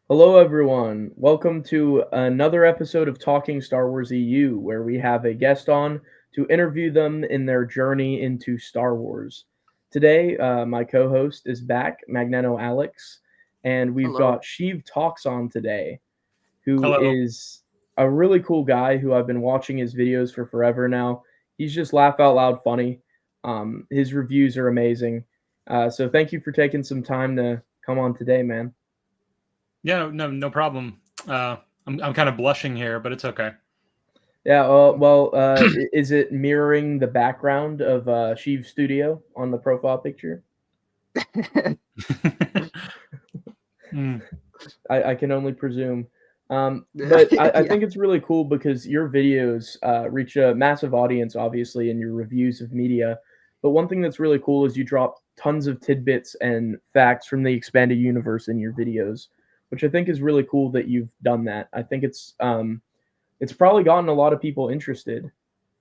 Hello, everyone. Welcome to another episode of Talking Star Wars EU, where we have a guest on to interview them in their journey into Star Wars. Today, my co host is back, Magneto Alex, and we've Hello. got Sheev Talks on today, who Hello. is a really cool guy who I've been watching his videos for forever now. He's just laugh out loud funny. His reviews are amazing. So, thank you for taking some time to come on today, man. Yeah, no problem. I'm kind of blushing here, but it's okay. Yeah, is it mirroring the background of Sheev's studio on the profile picture? Mm. I can only presume. But I Yeah. think it's really cool because your videos reach a massive audience, obviously, in your reviews of media. But one thing that's really cool is you drop tons of tidbits and facts from the expanded universe in your videos, which I think is really cool that you've done that. I think it's probably gotten a lot of people interested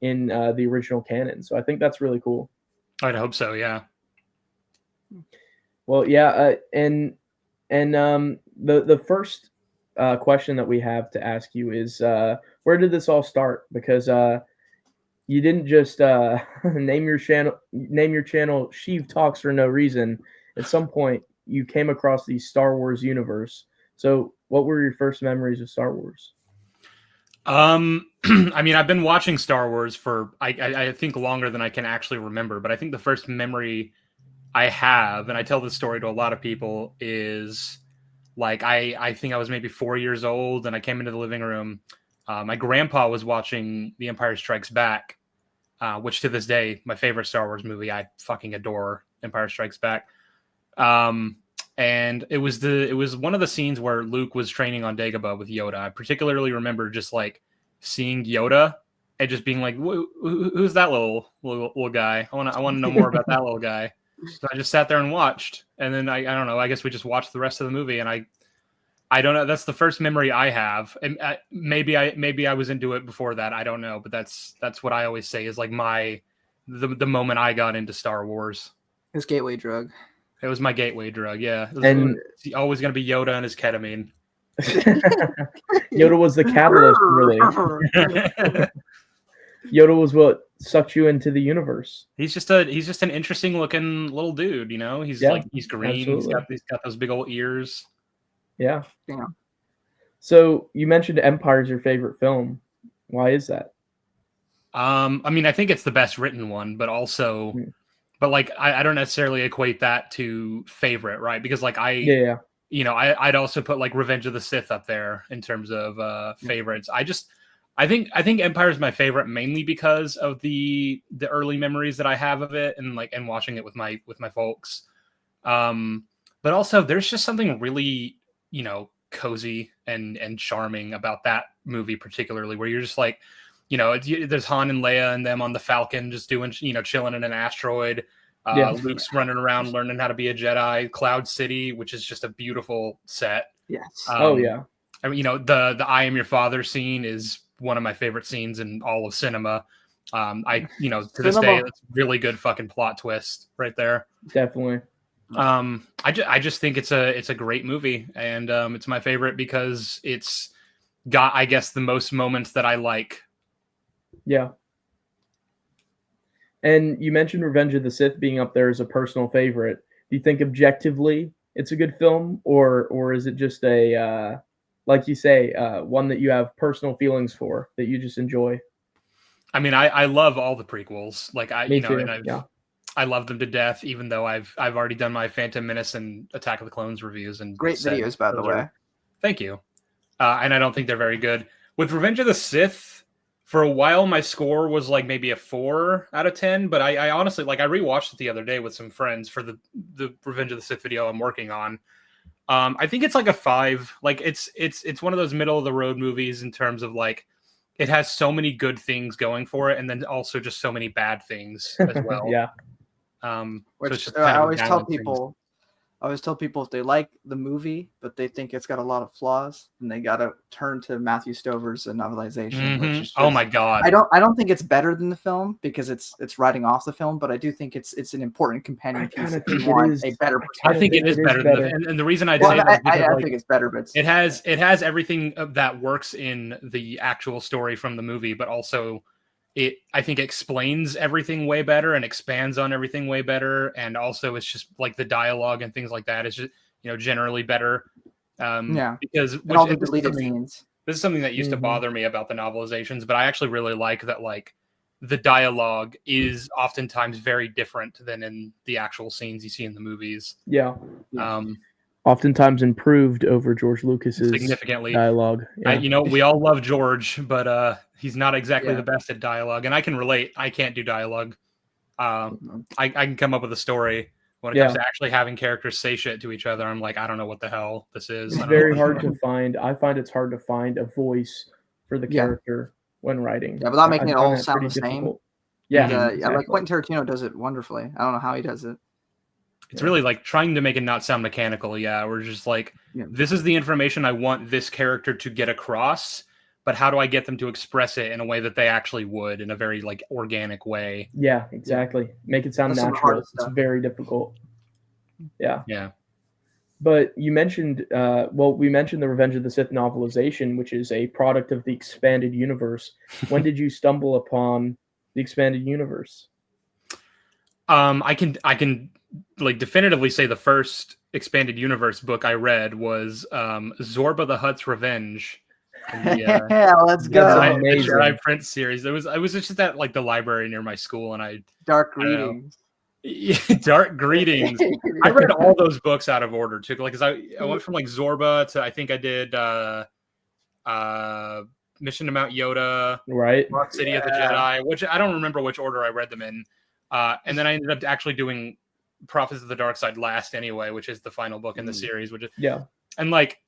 in the original canon. So I think that's really cool. I'd hope so. Yeah. Well, yeah, and the first question that we have to ask you is where did this all start? Because you didn't just name your channel Sheev Talks for no reason. At some point, you came across the Star Wars universe. So, what were your first memories of Star Wars? I mean, I've been watching Star Wars for I think longer than I can actually remember, but I think the first memory I have, and I tell this story to a lot of people, is like I think I was maybe 4 years old, and I came into the living room. My grandpa was watching The Empire Strikes Back, which to this day, my favorite Star Wars movie. I fucking adore Empire Strikes Back. Um, and it was one of the scenes where Luke was training on Dagobah with Yoda. I particularly remember just like seeing Yoda and just being like, "Who's that little guy? I want to know more about that little guy." So I just sat there and watched, and then I don't know. I guess we just watched the rest of the movie, and I don't know. That's the first memory I have, and maybe I was into it before that. I don't know, but that's what I always say is like the moment I got into Star Wars. His gateway drug. It was my gateway drug. Yeah, And it's always gonna be Yoda and his ketamine. Yoda was the catalyst, really. Yoda was what sucked you into the universe. he's just an interesting looking little dude. You know, Yeah, he's green. absolutely. He's got those big old ears. Yeah. Yeah. So you mentioned Empire is your favorite film. Why is that? I mean, I think it's the best written one, but also, Hmm. but like, I don't necessarily equate that to favorite, right? Because like Yeah, yeah. I'd also put like Revenge of the Sith up there in terms of favorites. I think Empire is my favorite mainly because of the early memories that I have of it and watching it with my folks. But also there's just something really, cozy and charming about that movie particularly, where you're just like, there's Han and Leia and them on the Falcon just doing, chilling in an asteroid. Yeah. Luke's running around learning how to be a Jedi. Cloud City, which is just a beautiful set. Yes. Oh yeah. I mean, the I am your father scene is one of my favorite scenes in all of cinema. To this day, Cinema. that's really good fucking plot twist right there. Definitely. I just think it's a great movie, and it's my favorite because it's got, I guess, the most moments that I like. Yeah. And you mentioned Revenge of the Sith being up there as a personal favorite. Do you think objectively it's a good film, or is it just a like you say, one that you have personal feelings for that you just enjoy? I mean, I love all the prequels. Like Me and too. Yeah. I love them to death. Even though I've already done my Phantom Menace and Attack of the Clones reviews and Great said videos, by the those are- way. Thank you. And I don't think they're very good. With Revenge of the Sith, for a while my score was like maybe a 4 out of 10. But I honestly, like, I rewatched it the other day with some friends for the Revenge of the Sith video I'm working on. I think it's like a 5. Like it's one of those middle of the road movies in terms of like it has so many good things going for it, and then also just so many bad things as well. Yeah. So it's Which just I kind of always tell balancing. people. I always tell people if they like the movie, but they think it's got a lot of flaws, then they got to turn to Matthew Stover's novelization, which is just, oh my god! I don't think it's better than the film because it's writing off the film, but I do think it's an important companion piece if you want a better perspective. I think it is better than and the reason I'd say that I think it's better, but it has everything that works in the actual story from the movie, but also I think explains everything way better and expands on everything way better, and also it's just like the dialogue and things like that is just generally better. Because all the deleted scenes. This is something that used to bother me about the novelizations, but I actually really like that. Like the dialogue is oftentimes very different than in the actual scenes you see in the movies. Yeah. Oftentimes improved over George Lucas's significantly dialogue. Yeah. We all love George, but he's not exactly the best at dialogue, and I can relate. I can't do dialogue. I can come up with a story. When it comes to actually having characters say shit to each other, I'm like, I don't know what the hell this is. It's very hard to find. I find it's hard to find a voice for the character when writing. Yeah, without making it all sound the same. Difficult. Yeah, exactly. Like Quentin Tarantino does it wonderfully. I don't know how he does it. It's really like trying to make it not sound mechanical. Yeah, we're just like, this is the information I want this character to get across, but how do I get them to express it in a way that they actually would, in a very like organic way? Yeah, exactly. Make it sound natural. It's very difficult. Yeah. Yeah. But you mentioned, we mentioned the Revenge of the Sith novelization, which is a product of the expanded universe. When did you stumble upon the expanded universe? I can like definitively say the first expanded universe book I read was Zorba the Hutt's Revenge. Let's go. The Jedi print series. I was just at like the library near my school, and Dark Greetings. Dark Greetings. I read all those books out of order too, like, because I went from like Zorba to, I think I did Mission to Mount Yoda, right? City of the Jedi, which I don't remember which order I read them in, and then I ended up actually doing Prophets of the Dark Side last anyway, which is the final book in the series, which is and like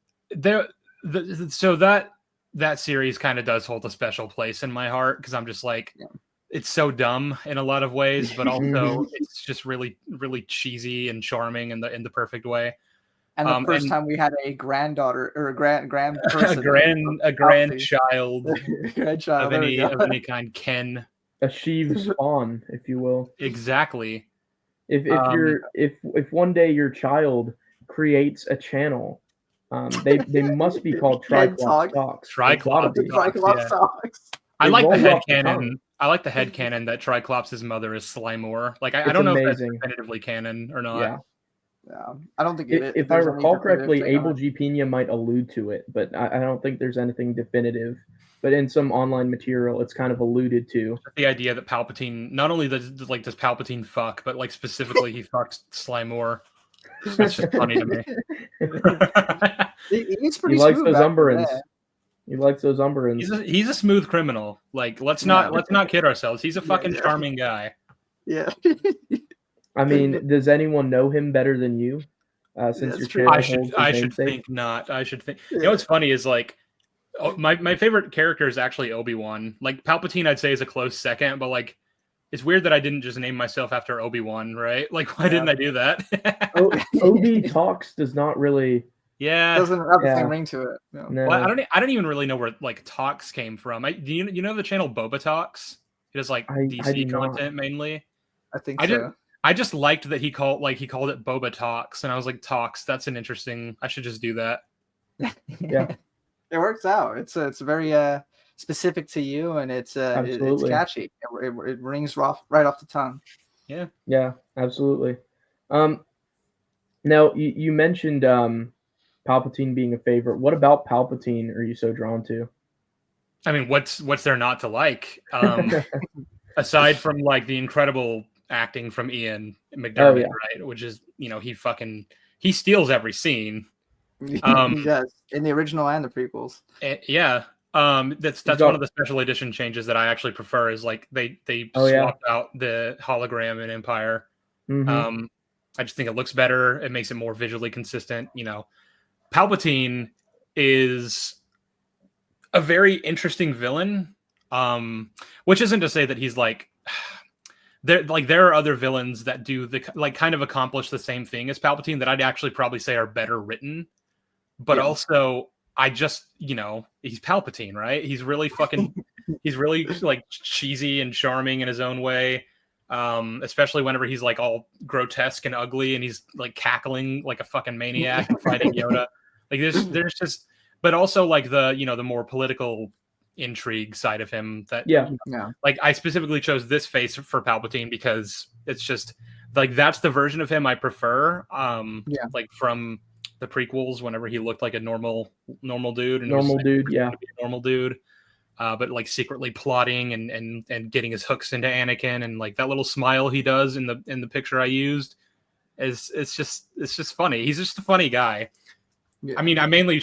so that series kind of does hold a special place in my heart, because I'm just like, it's so dumb in a lot of ways, but also it's just really, really cheesy and charming in the perfect way. And the first time we had a granddaughter or a grand person, a grandchild of any kind, Ken, a Sheev spawn, if you will. Exactly. If one day your child creates a channel, they must be called Triclops Talks. Triclops Talks. I like the headcanon. I like the headcanon that Triclops' mother is Slimore. Like, I don't know if that's definitively canon or not. Yeah. I don't think if I recall correctly, Abel G. Pena might allude to it, but I don't think there's anything definitive. But in some online material, it's kind of alluded to. The idea that Palpatine, not only does Palpatine fuck, but like specifically he fucks Slimore. That's just funny to me. He's pretty. He likes those Umberans. He likes those Umberans. He's a smooth criminal. Like, let's not kid ourselves. He's a fucking charming guy. Yeah. I mean, does anyone know him better than you? Since your channel I should think not. I should think. You know what's funny is like, my favorite character is actually Obi-Wan. Like, Palpatine, I'd say, is a close second, but like, it's weird that I didn't just name myself after Obi-Wan, right? Like, why didn't I do that? Obi Talks does not really. Yeah, doesn't have the same ring to it. No. Well, I don't even really know where like Talks came from. Do you know the channel Boba Talks? It is like DC content mainly. I think so. I just liked that he called it Boba Talks, and I was like, Talks. That's an interesting. I should just do that. Yeah, it works out. It's very specific to you, and it's catchy. It rings right off the tongue. Yeah, absolutely. Now you mentioned Palpatine being a favorite. What about Palpatine are you so drawn to? I mean, what's there not to like? Aside from like the incredible acting from Ian McDiarmid, right? Which is, he steals every scene. He does, in the original and the prequels. That's one of the special edition changes that I actually prefer, is like they swapped out the hologram in Empire. Mm-hmm. I just think it looks better. It makes it more visually consistent. Palpatine is a very interesting villain, which isn't to say that he's like there are other villains that do kind of accomplish the same thing as Palpatine that I'd actually probably say are better written, but also I just, he's Palpatine, right? He's really he's really like cheesy and charming in his own way. Especially whenever he's like all grotesque and ugly and he's like cackling like a fucking maniac and fighting Yoda. Like there's just, but also like the more political intrigue side of him that like I specifically chose this face for Palpatine because it's just like that's the version of him I prefer. Like from the prequels, whenever he looked like a normal dude and normal dude, but like secretly plotting and getting his hooks into Anakin, and like that little smile he does in the picture I used it's just funny. He's just a funny guy. I mean, I mainly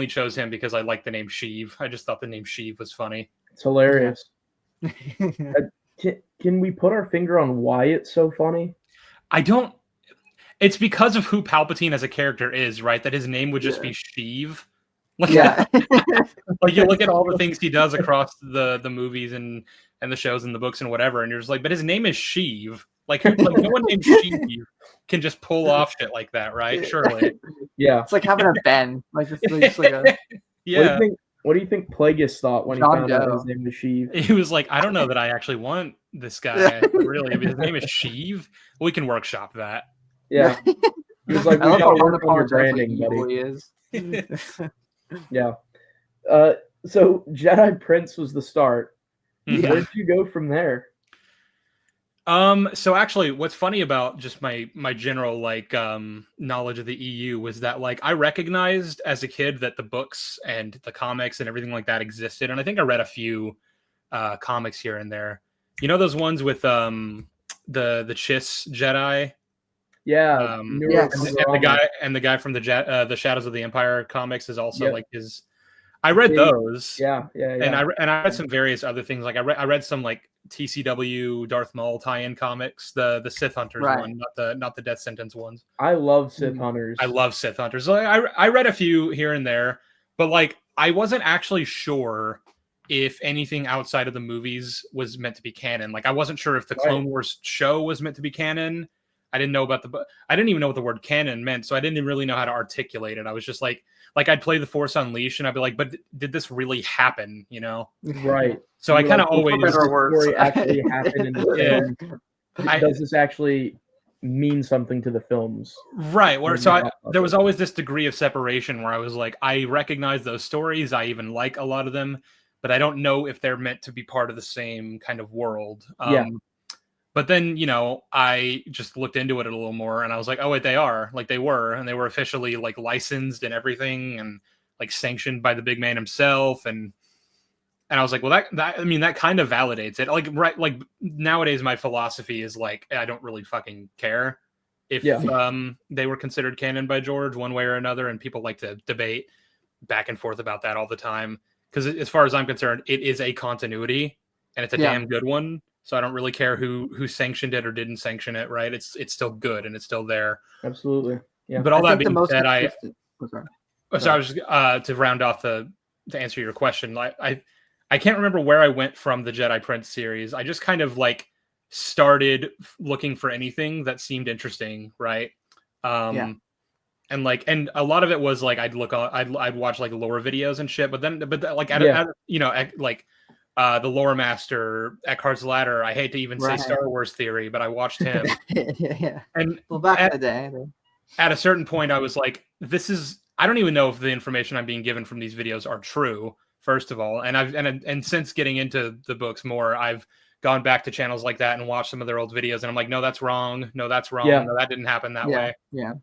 chose him because I like the name Sheev. I just thought the name Sheev was funny. It's hilarious. Can we put our finger on why it's so funny? I don't. It's because of who Palpatine as a character is, right? That his name would just be Sheev. Like, like you look at all the things he does across the movies and the shows and the books and whatever, and you're just like, but his name is Sheev. Like no one named Sheev can just pull off shit like that, right? Surely. Yeah. It's like having a Ben. Like it's like a yeah. What do you think Plagueis thought when he found out his name was Sheev? He was like, I don't know that I actually want this guy. Really, I mean, his name is Sheev. We can workshop that. Yeah. He was like, we gotta work on your branding, buddy. He is. Yeah. So Jedi Prince was the start. Yeah. Where did you go from there? So actually what's funny about just my general like knowledge of the EU was that like I recognized as a kid that the books and the comics and everything like that existed, and I think I read a few comics here and there. You know those ones with the Chiss Jedi? Yeah. And the guy from the Shadows of the Empire comics is also like his. I read those. Yeah. And I read some various other things. Like I read some like TCW Darth Maul tie-in comics, the Sith Hunters one, not the Death Sentence ones. I love Sith Hunters. I love Sith Hunters. So I read a few here and there, but like I wasn't actually sure if anything outside of the movies was meant to be canon. Like I wasn't sure if the Clone Wars show was meant to be canon. I didn't know about I didn't even know what the word canon meant, so I didn't really know how to articulate it. I was just like I'd play the Force Unleashed, and I'd be like, but did this really happen? Right. So I kind of always does this story actually happen in the film? Does this actually mean something to the films? Right. There was always this degree of separation where I was like, I recognize those stories. I even like a lot of them, but I don't know if they're meant to be part of the same kind of world. But then, I just looked into it a little more, and I was like, oh, wait, they are. Like, they were. And they were officially, like, licensed and everything, and, like, sanctioned by the big man himself. And I was like, well, that kind of validates it. Like, right, like, nowadays my philosophy is, like, I don't really fucking care if they were considered canon by George one way or another, and people like to debate back and forth about that all the time. Because as far as I'm concerned, it is a continuity, and it's a damn good one. So I don't really care who sanctioned it or didn't sanction it, right? It's still good and it's still there. Absolutely, yeah. But all that being said, I was to round off to answer your question. I can't remember where I went from the Jedi Prince series. I just kind of like started looking for anything that seemed interesting, right? And a lot of it was like I'd watch like lore videos and shit, but the lore master Eckhart's Ladder. I hate to even say Star Wars theory, but I watched him. And back in the day, at a certain point, I was like, I don't even know if the information I'm being given from these videos are true, first of all. And since getting into the books more, I've gone back to channels like that and watched some of their old videos, and I'm like, no, that's wrong. No, that's wrong. Yeah. No, that didn't happen that way. Yeah.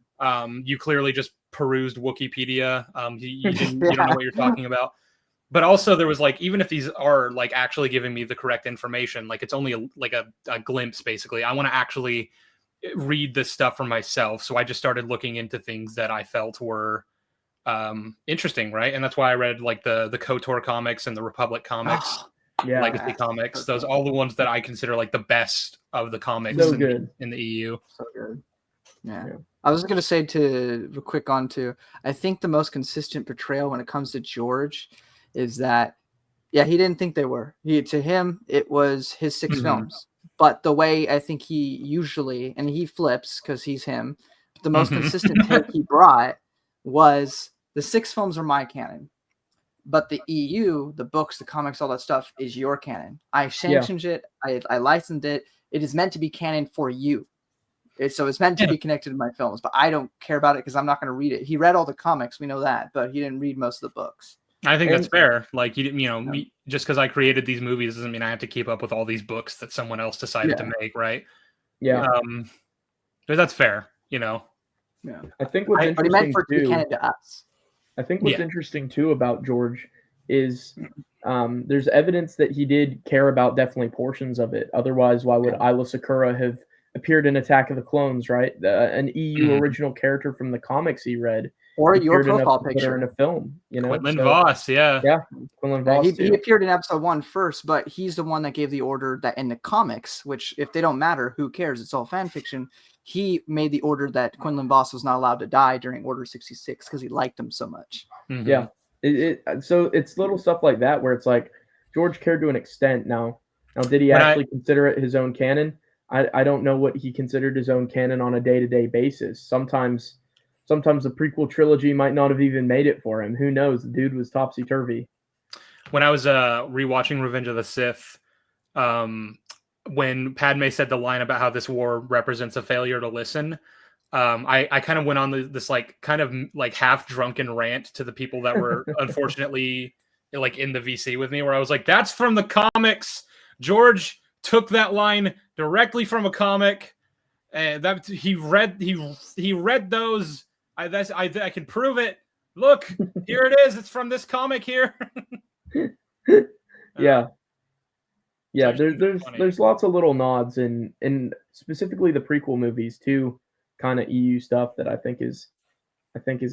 You clearly just perused Wikipedia. You don't know what you're talking about. But also there was like, even if these are like actually giving me the correct information, like it's only a glimpse, basically. I want to actually read this stuff for myself. So I just started looking into things that I felt were interesting, right? And that's why I read like the KOTOR comics and the Republic comics, Legacy comics. Those all the ones that I consider like the best of the comics in the EU. So good. Yeah. I was going to say I think the most consistent portrayal when it comes to George is that, he didn't think they were. To him, it was his 6 films. But the way I think he usually, and he flips because he's him, but the most consistent take he brought was the 6 films are my canon. But the EU, the books, the comics, all that stuff is your canon. I sanctioned it. I licensed it. It is meant to be canon for you. So it's meant to be connected to my films, but I don't care about it because I'm not going to read it. He read all the comics, we know that, but he didn't read most of the books. I think that's fair. Like, just because I created these movies doesn't mean I have to keep up with all these books that someone else decided to make, right? Yeah. But that's fair, Yeah. I think what's interesting, but he meant for it to be canon to us. I think what's interesting too about George is there's evidence that he did care about definitely portions of it. Otherwise, why would Isla Sakura have appeared in Attack of the Clones, right? An EU original character from the comics he read. Or your profile picture in a film, Quinlan Voss, yeah, Quinlan Voss. He appeared in episode 1 first, but he's the one that gave the order that in the comics, which if they don't matter, who cares? It's all fan fiction. He made the order that Quinlan Voss was not allowed to die during Order 66 because he liked him so much. Yeah, so it's little stuff like that where it's like George cared to an extent. Now did he actually consider it his own canon? I don't know what he considered his own canon on a day-to-day basis. Sometimes the prequel trilogy might not have even made it for him. Who knows? The dude was topsy-turvy. When I was rewatching Revenge of the Sith, when Padme said the line about how this war represents a failure to listen, I kind of went on this kind of half drunken rant to the people that were unfortunately in the VC with me, where I was like, that's from the comics. George took that line directly from a comic. That he read those. I can prove it. Look, here it is. It's from this comic here. Yeah. There's lots of little nods in specifically the prequel movies to kind of EU stuff that I think is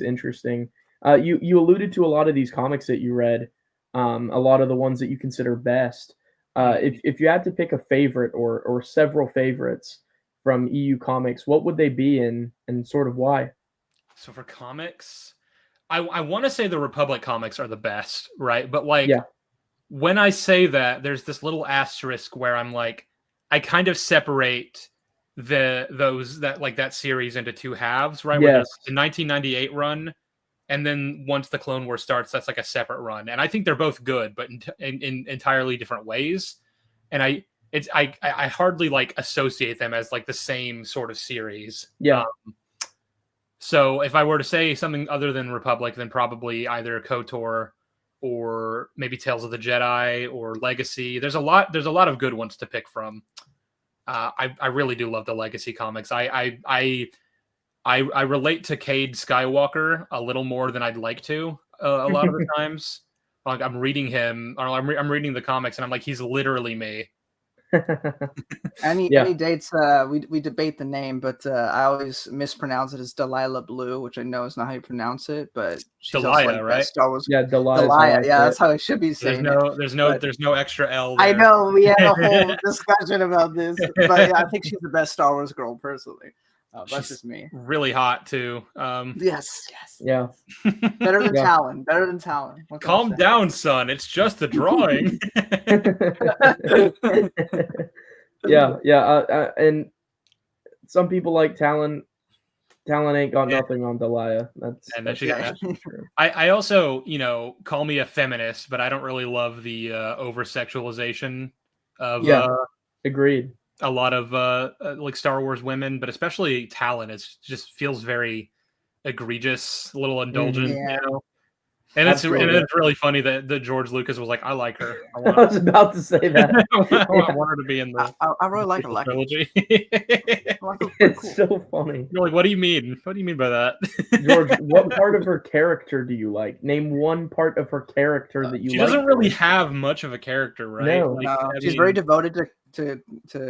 interesting. You alluded to a lot of these comics that you read, a lot of the ones that you consider best. If you had to pick a favorite or several favorites from EU comics, what would they be and sort of why? So for comics, I want to say the Republic comics are the best, right? But when I say that, there's this little asterisk where I'm like, I kind of separate that series into two halves, right? Where there's the 1998 run, and then once the Clone War starts, that's like a separate run. And I think they're both good, but in entirely different ways. And I hardly associate them as the same sort of series. Yeah. So if I were to say something other than Republic, then probably either KOTOR or maybe Tales of the Jedi or Legacy. There's a lot of good ones to pick from. I really do love the Legacy comics. I relate to Cade Skywalker a little more than I'd like to a lot of the times. I'm reading him, or I'm reading the comics, and I'm like, he's literally me. Any dates? We debate the name, but I always mispronounce it as Delilah Blue, which I know is not how you pronounce it, but she's Delilah, also right? Star Wars. Yeah, Delilah. Yeah, that's how it should be saying. There's no extra L there. I know we had a whole discussion about this, but yeah, I think she's the best Star Wars girl personally. That's just me. Really hot too. Yes. Yeah. Better than Talon. Better than Talon. Calm down, son. It's just a drawing. And some people like Talon. Talon ain't got nothing on Delilah. That's true. I also, call me a feminist, but I don't really love the over sexualization of. Agreed. A lot of Star Wars women, but especially Talon, it just feels very egregious, a little indulgent, And it's really funny that George Lucas was like, I like her. I was about to say that. I want her to be in the. I really like her trilogy. It's so funny. You're like, what do you mean? What do you mean by that, George? What part of her character do you like? Name one part of her character that you like. She doesn't really have much of a character, right? No, she's very devoted to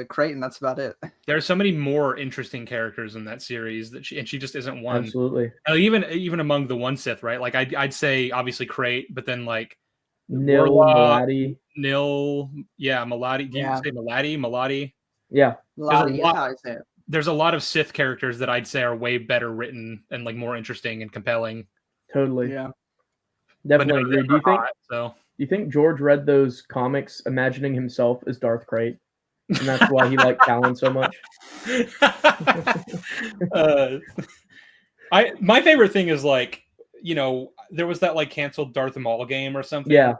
Creighton. That's about it. There are so many more interesting characters in that series that she just isn't one. Absolutely. Even among the one Sith, right? I'd say obviously Crate, but then Nil, Maladi. Maladi. Do you say Maladi? Maladi? Yeah. Maladi, that's how I say it. There's a lot of Sith characters that I'd say are way better written and more interesting and compelling. Totally. Yeah. Definitely agree. Do you think George read those comics imagining himself as Darth Crate? and that's why he liked Talon so much. My favorite thing is like, there was that like canceled Darth Maul game or something. Yeah.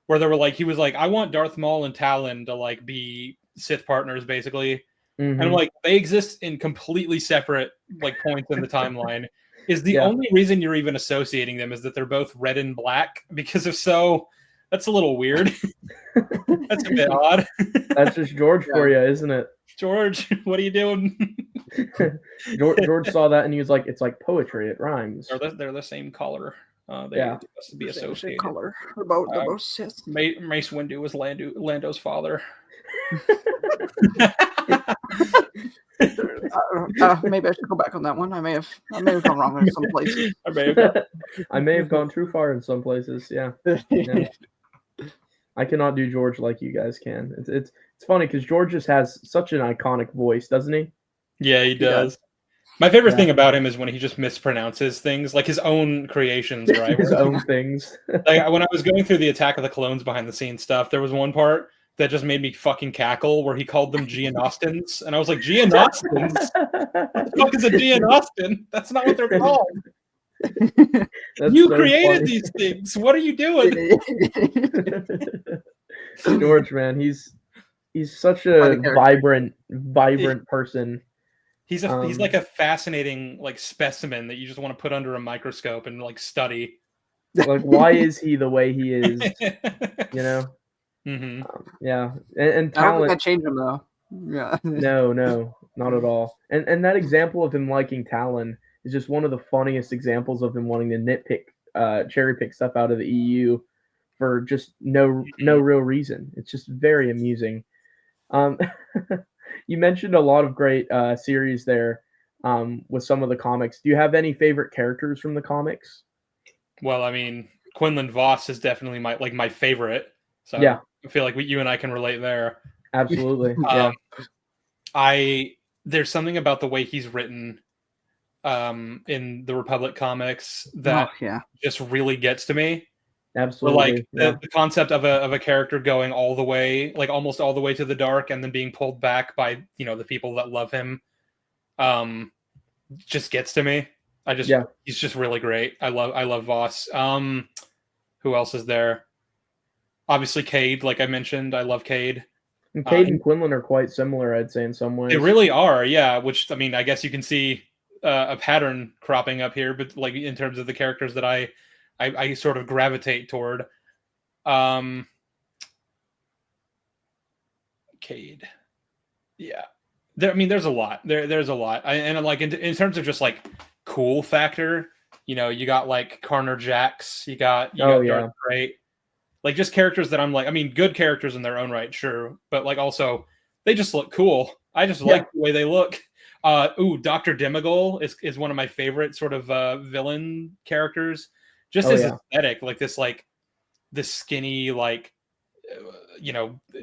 Where they were like, he was like, I want Darth Maul and Talon to like be Sith partners, basically. Mm-hmm. And like they exist in completely separate like points in the timeline. Is the Yeah. only reason you're even associating them is that they're both red and black? Because if so, that's a little weird. That's a bit odd. That's just George for you, isn't it? George, what are you doing? George saw that and he was like, "It's like poetry. It rhymes." They're the same color. They must be associated. Color. They're both Sith. Mace Windu was Lando's father. Maybe I should go back on that one. I may have gone wrong in some places. I may have gone too far in some places. Yeah. I cannot do George like you guys can. It's funny because George just has such an iconic voice, doesn't he? Yeah, he does. My favorite thing about him is when he just mispronounces things, like his own creations, right? His own things. Like when I was going through the Attack of the Clones behind the scenes stuff, there was one part that just made me fucking cackle where he called them Geonostans, and I was like, Geonostans? What the fuck is a Geonostan? That's not what they're called. You created these things. What are you doing? George, man, he's such a vibrant person. He's like a fascinating like specimen that you just want to put under a microscope and like study. Like, why is he the way he is? You know? Mm-hmm. Yeah, and Talon. I don't think I changed him though. Yeah. No, not at all. And that example of him liking Talon is just one of the funniest examples of him wanting to nitpick, cherry pick stuff out of the EU for just no real reason. It's just very amusing. You mentioned a lot of great series there with some of the comics. Do you have any favorite characters from the comics? Well, I mean, Quinlan Voss is definitely my favorite. So yeah. I feel like you and I can relate there. Absolutely. There's something about the way he's written in the Republic comics that just really gets to me. Absolutely. Like the concept of a character going all the way, like almost all the way to the dark, and then being pulled back by the people that love him, just gets to me. He's just really great. I love Voss. Who else is there? Obviously, Cade, like I mentioned, I love Cade. And Cade and Quinlan are quite similar, I'd say, in some ways. They really are, yeah. Which, I mean, I guess you can see a pattern cropping up here, but like in terms of the characters that I sort of gravitate toward. Cade, yeah. There's a lot. There's a lot. And like in terms of just like cool factor, you got like Carner Jax, you got Darth Great. Like just characters that I'm like, I mean, good characters in their own right, sure, but like also they just look cool. I just like the way they look. Dr. Demigol is one of my favorite sort of villain characters. Just his aesthetic, like this skinny, like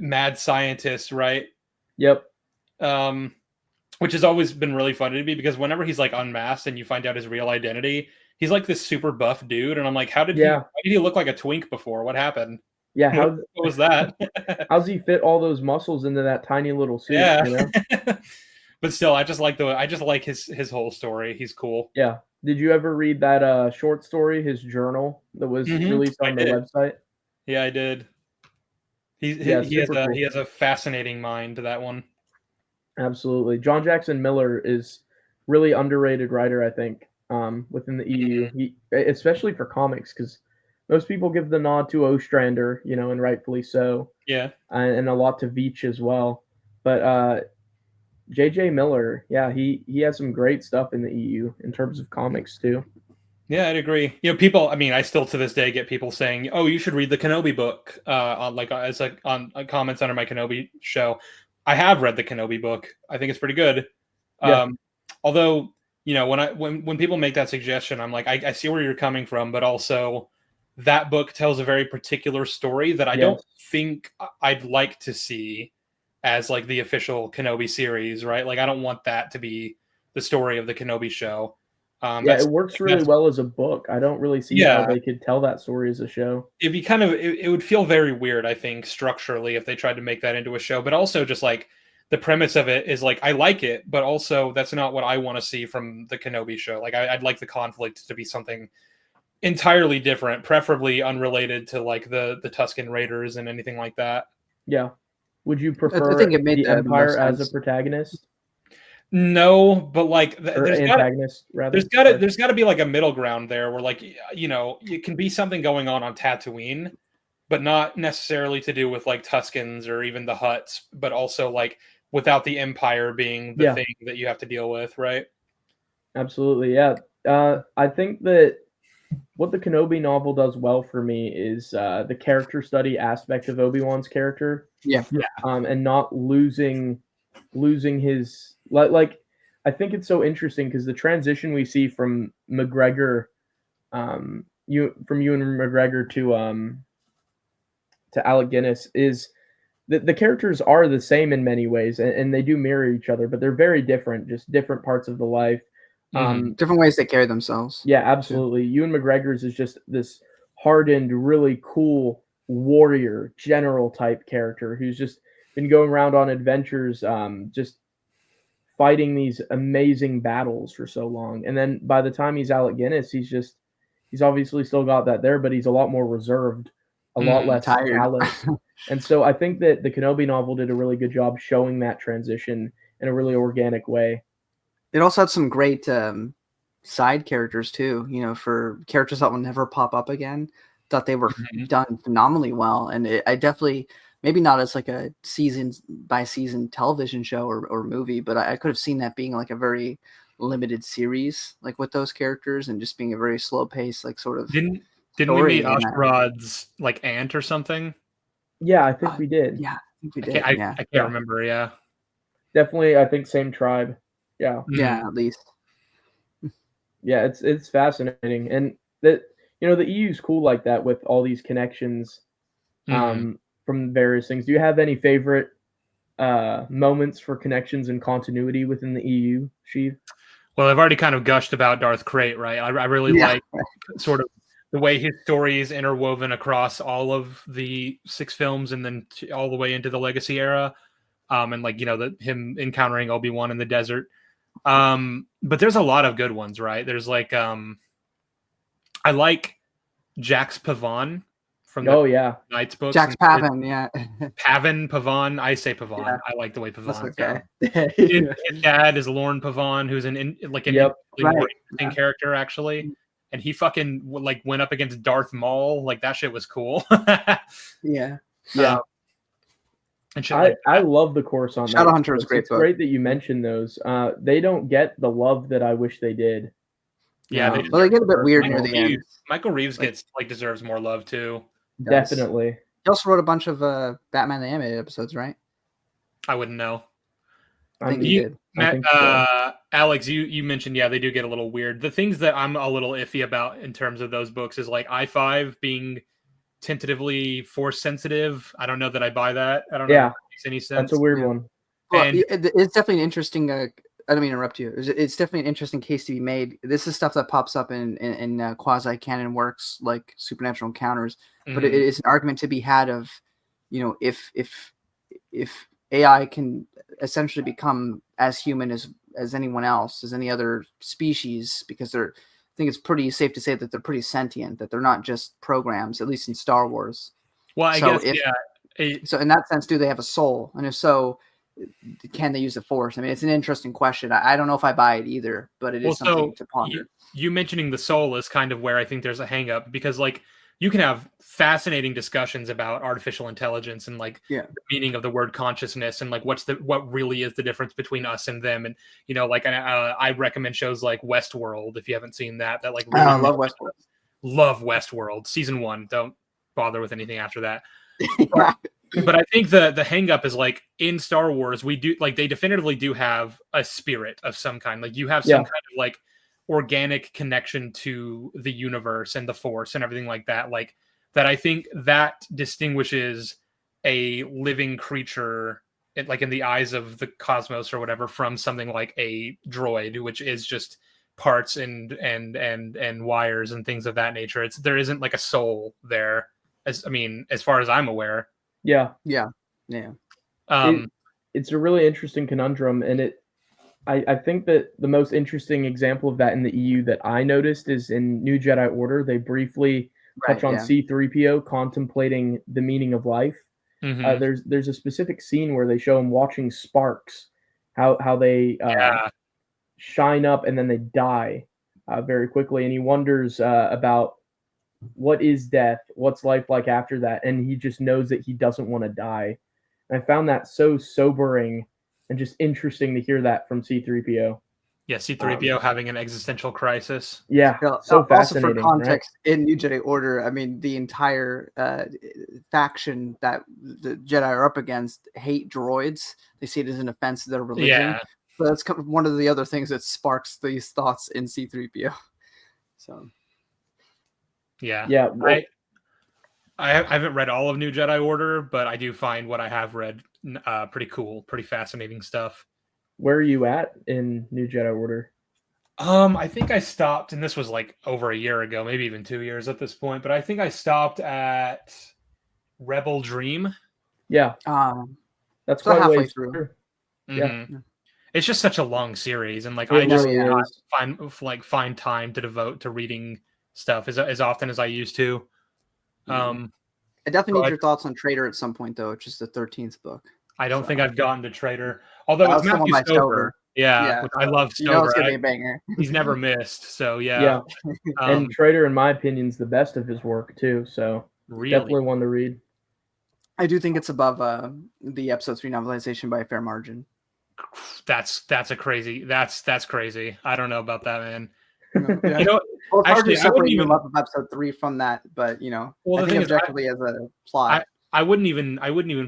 mad scientist, right? Yep. Which has always been really funny to me because whenever he's like unmasked and you find out his real identity, he's like this super buff dude, and I'm like, why did he look like a twink before? What happened? Yeah, what was that? How's he fit all those muscles into that tiny little suit? Yeah. But still, I just like his whole story. He's cool. Yeah. Did you ever read that short story, his journal that was released on the website? Yeah, I did. He has a fascinating mind to that one. Absolutely. John Jackson Miller is really underrated writer, I think, within the EU. He, especially for comics, because most people give the nod to Ostrander, and rightfully so. Yeah. And a lot to Veach as well. But J.J. Miller, he has some great stuff in the EU in terms of comics too. Yeah, I'd agree. People. I mean, I still to this day get people saying, "Oh, you should read the Kenobi book." On comments under my Kenobi show. I have read the Kenobi book. I think it's pretty good. Yeah. Although, when people make that suggestion, I'm like, I see where you're coming from, but also that book tells a very particular story that I don't think I'd like to see as like the official Kenobi series, right? Like I don't want that to be the story of the Kenobi show. It works really well as a book. I don't really see how they could tell that story as a show. It'd be it would feel very weird, I think, structurally if they tried to make that into a show, but also just like the premise of it is like I like it, but also that's not what I want to see from the Kenobi show. Like I'd like the conflict to be something entirely different, preferably unrelated to like the Tusken Raiders and anything like that. Yeah. Would you I prefer think it made the the Empire most as a sense. protagonist No, but like or antagonist rather? there's gotta be like a middle ground there where like it can be something going on Tatooine, but not necessarily to do with like Tuskens or even the Hutts, but also like without the Empire being the thing that you have to deal with, right? Absolutely, yeah. I think that what the Kenobi novel does well for me is the character study aspect of Obi-Wan's character. Yeah. And not losing his like I think it's so interesting because the transition we see from McGregor, Ewan McGregor to Alec Guinness is the characters are the same in many ways, and they do mirror each other, but they're very different, just different parts of the life. Different ways they carry themselves. Yeah, absolutely. Ewan McGregor's is just this hardened, really cool warrior, general type character who's just been going around on adventures, just fighting these amazing battles for so long. And then by the time he's Alec Guinness, he's obviously still got that there, but he's a lot more reserved, a lot less tired. callous. And so I think that the Kenobi novel did a really good job showing that transition in a really organic way. It also had some great side characters too, for characters that will never pop up again. Thought they were done phenomenally well. And I definitely, maybe not as like a season by season television show or movie, but I could have seen that being like a very limited series, like with those characters and just being a very slow pace, like sort of. Didn't we meet Ashrad's like aunt or something? Yeah, I think we did. Yeah, I think we did. I can't remember. Yeah, definitely. I think same tribe. Yeah. Yeah, at least. Yeah, it's fascinating, and that the EU is cool like that with all these connections from various things. Do you have any favorite moments for connections and continuity within the EU, Sheev? Well, I've already kind of gushed about Darth Krayt, right? I really like sort of the way his story is interwoven across all of the 6 films and then all the way into the Legacy era, and like him encountering Obi-Wan in the desert. But there's a lot of good ones, right? There's like I like Jax Pavan from the Knights books. Jax Pavan, yeah. Pavan. I say Pavan. Yeah. I like the way Pavan. Okay. His dad is Lorne Pavan, who's an interesting character actually, and he fucking like went up against Darth Maul. Like that shit was cool. Yeah. And I love the course on Shadowhunter is a great book. It's great that you mentioned those. They don't get the love that I wish they did. Yeah, they get a bit weird near the end. Michael Reeves deserves more love too. Definitely. He also wrote a bunch of Batman the Animated episodes, right? I wouldn't know. I think he did. Matt, Alex, you mentioned they do get a little weird. The things that I'm a little iffy about in terms of those books is like I-5 being tentatively force sensitive. I don't know that I buy that. I don't know if that makes any sense. That's a weird one. Well, it's definitely an interesting. I don't mean to interrupt you. It's definitely an interesting case to be made. This is stuff that pops up in quasi canon works like Supernatural Encounters, but it is an argument to be had of, if AI can essentially become as human as anyone else, as any other species, because I think it's pretty safe to say that they're pretty sentient, that they're not just programs, at least in Star Wars. Well, I guess, so in that sense, do they have a soul? And if so, can they use the Force? I mean, it's an interesting question. I don't know if I buy it either, but it is something to ponder. You mentioning the soul is kind of where I think there's a hang up, because like you can have fascinating discussions about artificial intelligence and like the meaning of the word consciousness and like what really is the difference between us and them. And I recommend shows like Westworld if you haven't seen that. That like really I love Westworld. Love Westworld season 1. Don't bother with anything after that. But I think the hang up is like in Star Wars we do like they definitively do have a spirit of some kind. Like you have some kind of like organic connection to the universe and the Force and everything like that, like that. I think that distinguishes a living creature like in the eyes of the cosmos or whatever from something like a droid, which is just parts and wires and things of that nature. There isn't like a soul there, as far as I'm aware. Yeah. Um, it's a really interesting conundrum, and I think that the most interesting example of that in the EU that I noticed is in New Jedi Order. They briefly touch Right, on yeah. C-3PO contemplating the meaning of life. There's a specific scene where they show him watching sparks, how they Yeah. shine up and then they die very quickly, and he wonders about what is death, what's life like after that, and he just knows that he doesn't want to die. And I found that so sobering and just interesting to hear that from C-3PO. Yeah, C-3PO having an existential crisis. Yeah, Yeah, so also for fascinating, right? context, in New Jedi Order, I mean, the entire faction that the Jedi are up against hate droids. They see it as an offense to their religion. Yeah. So that's one of the other things that sparks these thoughts in C-3PO. So Yeah. Yeah, well, I haven't read all of New Jedi Order, but I do find what I have read pretty cool, pretty fascinating stuff. where are you at in New Jedi Order? I think I stopped, and this was like over a year ago, maybe even 2 years at this point, but I think I stopped at Rebel Dream. Yeah, that's so quite a halfway ways through. through. Mhm. Yeah, It's just such a long series, and like it I just really cannot is. find time to devote to reading stuff as often as I used to. I definitely need But your thoughts on Traitor at some point, though. It's just the 13th book. I don't So. think I've gotten to Traitor, although it's That's the one Matthew by Stover. Stover. Yeah, Yeah, which I love you know it's Stover. gonna be a banger. He's never missed, so Yeah, yeah. and Trader, in my opinion, is the best of his work too. So Really, definitely one to read. I do think it's above the episode 3 novelization by a fair margin. that's a crazy. That's crazy. I don't know about that, man. Yeah. You know, Well, it's hard actually, to I wouldn't separate the even. love of episode 3 from that, but Well, I the think thing is, objectively as a plot. I wouldn't even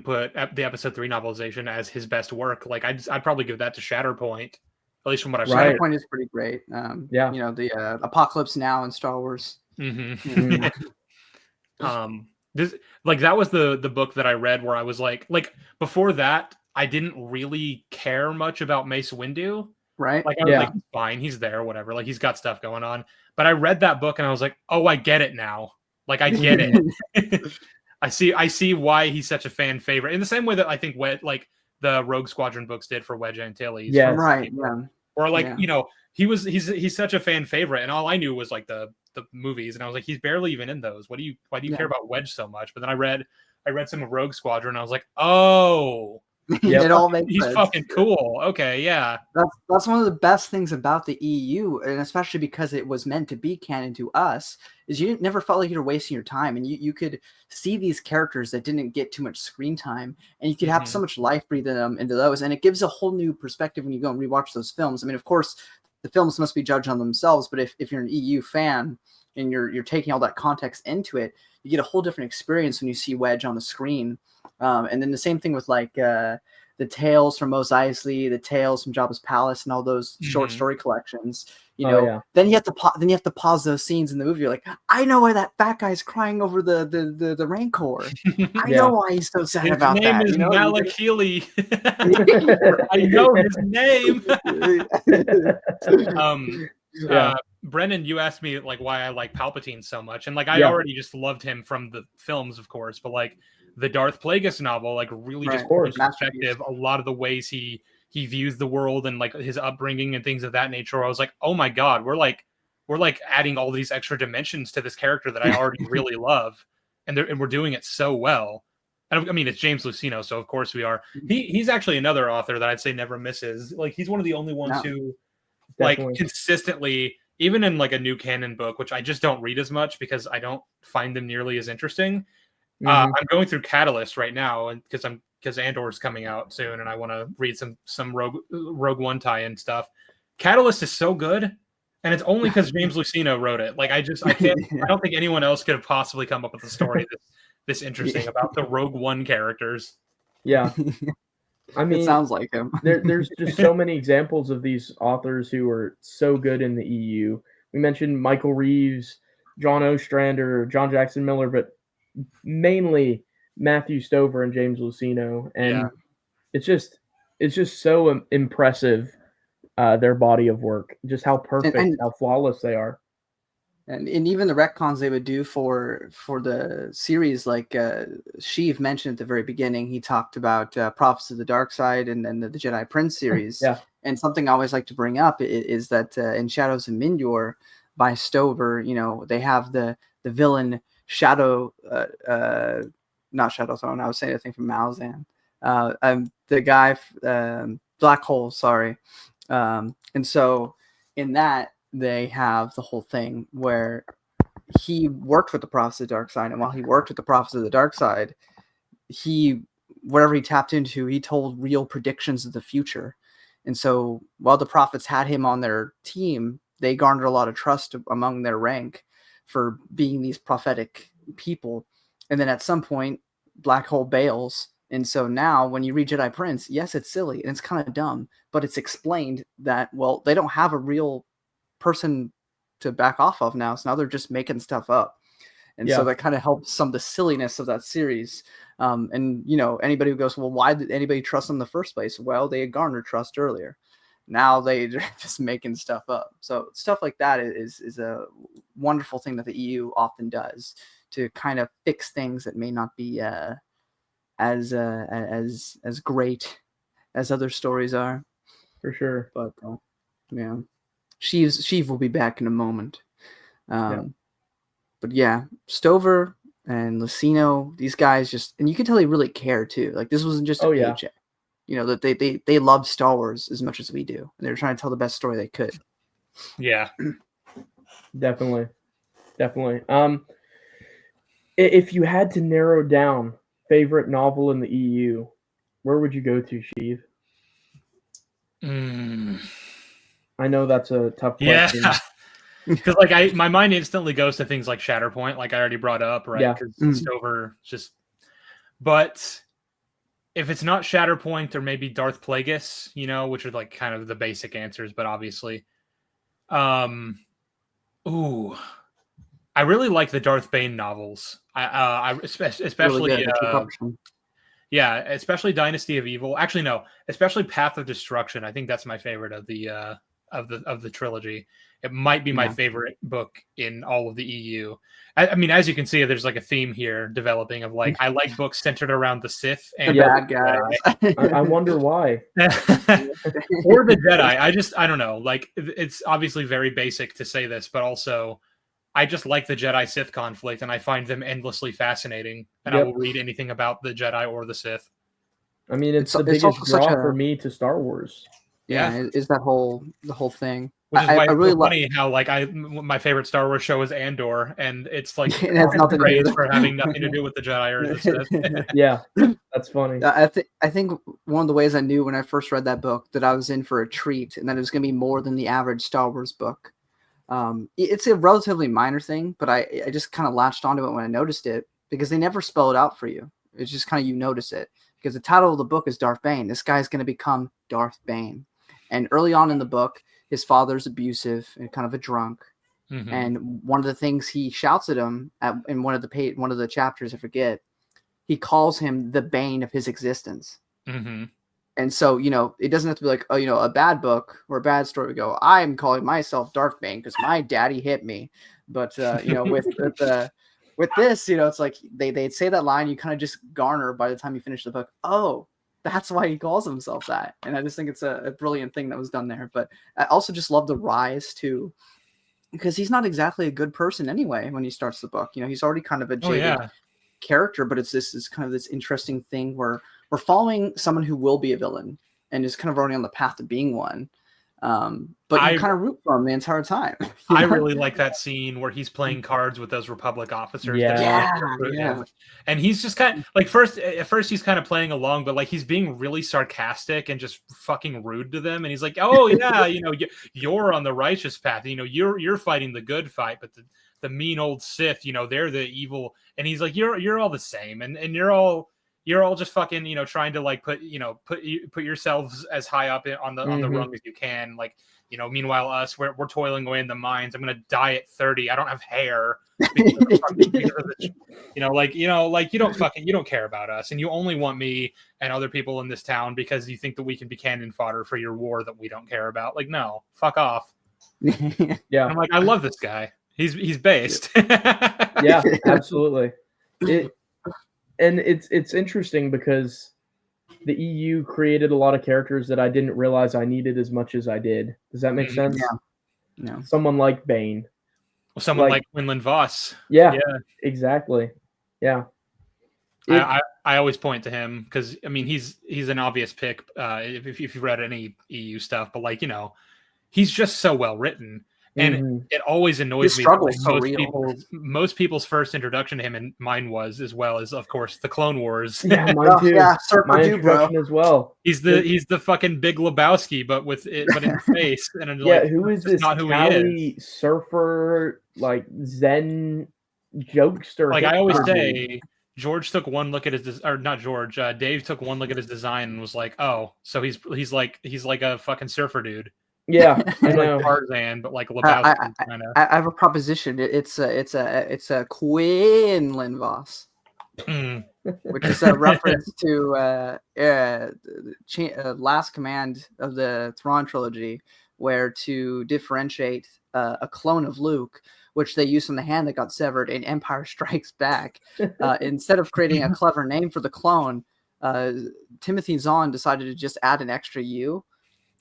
put the episode 3 novelization as his best work. Like I'd probably give that to Shatterpoint, at least from what I've Right. read. Shatterpoint is pretty great. Yeah. The Apocalypse Now in Star Wars. Mm-hmm. This like that was the book that I read where I was like before that I didn't really care much about Mace Windu. Right. Like I was like, he's fine, he's there, whatever. Like he's got stuff going on. But I read that book and I was like, oh, I get it now. Like I get it. I see why he's such a fan favorite. In the same way that I think like the Rogue Squadron books did for Wedge Antilles. Yes. Right. Yeah. Or like, he's such a fan favorite, and all I knew was like the movies, and I was like, he's barely even in those. Why do you care about Wedge so much? But then I read some of Rogue Squadron, and I was like, oh, it all makes he's sense. fucking cool. Okay, yeah. That's one of the best things about the EU, and especially because it was meant to be canon to us, is you never felt like you were wasting your time, and you could see these characters that didn't get too much screen time, and you could have so much life breathed into those, and it gives a whole new perspective when you go and rewatch those films. I mean, of course, the films must be judged on themselves, but if you're an EU fan and you're taking all that context into it, you get a whole different experience when you see Wedge on the screen. And then the same thing with like the Tales from Mos Eisley, the Tales from Jabba's Palace, and all those short story collections. Then you have to pause those scenes in the movie. You're like, I know why that fat guy's crying over the Rancor. I know why he's so sad about that. His name is Malak Healy. I know his name. Brennan, you asked me like why I like Palpatine so much, and like I already just loved him from the films, of course, but like the Darth Plagueis novel, like really just put in perspective a lot of the ways he views the world and like his upbringing and things of that nature. I was like, oh my god, we're like adding all these extra dimensions to this character that I already really love, and we're doing it so well. And I mean, it's James Luceno, so of course we are. He's actually another author that I'd say never misses. Like he's one of the only ones who like consistently, even in like a new canon book, which I just don't read as much because I don't find them nearly as interesting. I'm going through Catalyst right now, and because Andor's coming out soon, and I want to read some Rogue One tie-in stuff. Catalyst is so good, and it's only because James Luceno wrote it. Like I can't. I don't think anyone else could have possibly come up with a story this interesting about the Rogue One characters. Yeah. I mean, it sounds like him. There's just so many examples of these authors who are so good in the EU. We mentioned Michael Reeves, John Ostrander, John Jackson Miller, but mainly Matthew Stover and James Luceno. And it's just so impressive, their body of work, just how perfect, how flawless they are. And even the retcons they would do for the series, like Sheev mentioned at the very beginning, he talked about Prophets of the Dark Side and then the Jedi Prince series. Yeah. And something I always like to bring up is that in Shadows of Mindor by Stover, they have the villain Shadow, not Shadow Throne. I was saying a thing from Malzahn. The guy, Black Hole, sorry. And so in that, they have the whole thing where he worked with the Prophets of the Dark Side, and while he worked with the Prophets of the Dark Side, whatever he tapped into, he told real predictions of the future. And so while the Prophets had him on their team, they garnered a lot of trust among their rank for being these prophetic people. And then at some point, Black Hole bails. And so now when you read Jedi Prince, yes, it's silly and it's kind of dumb, but it's explained that, well, they don't have a real person to back off of now. So now they're just making stuff up. And so that kind of helps some of the silliness of that series. And, anybody who goes, well, why did anybody trust them in the first place? Well, they had garnered trust earlier. Now they're just making stuff up. So stuff like that is a wonderful thing that the EU often does to kind of fix things that may not be as great as other stories are. For sure. But yeah, Sheev will be back in a moment. But yeah, Stover and Lucino, these guys and you can tell they really care too. Like this wasn't just a paycheck. That they love Star Wars as much as we do, and they're trying to tell the best story they could. Yeah, definitely. If you had to narrow down favorite novel in the EU, where would you go to, Sheev? I know that's a tough question. Yeah, because like my mind instantly goes to things like Shatterpoint, like I already brought up, right? Because Stover just, but if it's not Shatterpoint or maybe Darth Plagueis, which are like kind of the basic answers, but obviously, I really like the Darth Bane novels. I especially really good. Yeah, especially Dynasty of Evil. Actually, no, especially Path of Destruction. I think that's my favorite of the trilogy. It might be my favorite book in all of the EU. I mean, as you can see, there's like a theme here developing of like I like books centered around the Sith and the bad guys. I wonder why. Or the Jedi. I don't know. Like it's obviously very basic to say this, but also I just like the Jedi-Sith conflict, and I find them endlessly fascinating. And I will read anything about the Jedi or the Sith. I mean, it's the biggest draw for me to Star Wars. Yeah, is the whole thing. Which is why it's really funny how like my favorite Star Wars show is Andor, and it's like it has nothing to do for having nothing to do with the Jedi or the Sith. Yeah, that's funny. I think one of the ways I knew when I first read that book that I was in for a treat, and that it was going to be more than the average Star Wars book. It's a relatively minor thing, but I just kind of latched onto it when I noticed it because they never spell it out for you. It's just kind of you notice it because the title of the book is Darth Bane. This guy's going to become Darth Bane, and early on in the book, his father's abusive and kind of a drunk. Mm-hmm. And one of the things he shouts at him in one of the chapters, I forget, he calls him the bane of his existence. Mm-hmm. And so, it doesn't have to be like, a bad book or a bad story. We go, I'm calling myself Darth Bane because my daddy hit me. But, with this, it's like they'd say that line, you kind of just garner by the time you finish the book. Oh, that's why he calls himself that. And I just think it's a brilliant thing that was done there. But I also just love the rise too, because he's not exactly a good person anyway when he starts the book. He's already kind of a jaded character, but it's this kind of this interesting thing where we're following someone who will be a villain and is kind of already on the path to being one. But you kind of root for him the entire time. I really like that scene where he's playing cards with those Republic officers. Yeah. And he's just kind of like at first he's kind of playing along, but like he's being really sarcastic and just fucking rude to them. And he's like, "Oh yeah, you're on the righteous path. You're fighting the good fight, but the mean old Sith, they're the evil." And he's like, "You're all the same, and you're all just fucking, trying to like put yourselves as high up on the rung as you can. Like, meanwhile us, we're toiling away in the mines. I'm going to die at 30. I don't have hair. You don't care about us. And you only want me and other people in this town because you think that we can be cannon fodder for your war that we don't care about. Like, no, fuck off." Yeah. And I'm like, I love this guy. He's based. Yeah, absolutely. It's interesting because the EU created a lot of characters that I didn't realize I needed as much as I did. Does that make sense? Yeah. No. Someone like Bane. Someone like Quinlan Voss. Yeah, exactly. Yeah. I always point to him because I mean he's an obvious pick if you've read any EU stuff, but like he's just so well written, and it always annoys me. That, most people's first introduction to him, and mine was as well as of course the Clone Wars. Yeah, mine too. Yeah, my introduction as well. He's the fucking Big Lebowski, but in space. And who is this? Not who he is. Surfer, like Zen jokester. Like I always say. George took one look at his, or not George. Dave took one look at his design and was like, "Oh, so he's like a fucking surfer dude." Yeah, I know. Like Tarzan, but like Lebowski kind of. I have a proposition. It's a Quinlan Voss, which is a reference to Last Command of the Thrawn trilogy, where to differentiate a clone of Luke, which they used from the hand that got severed in Empire Strikes Back. Instead of creating a clever name for the clone, Timothy Zahn decided to just add an extra U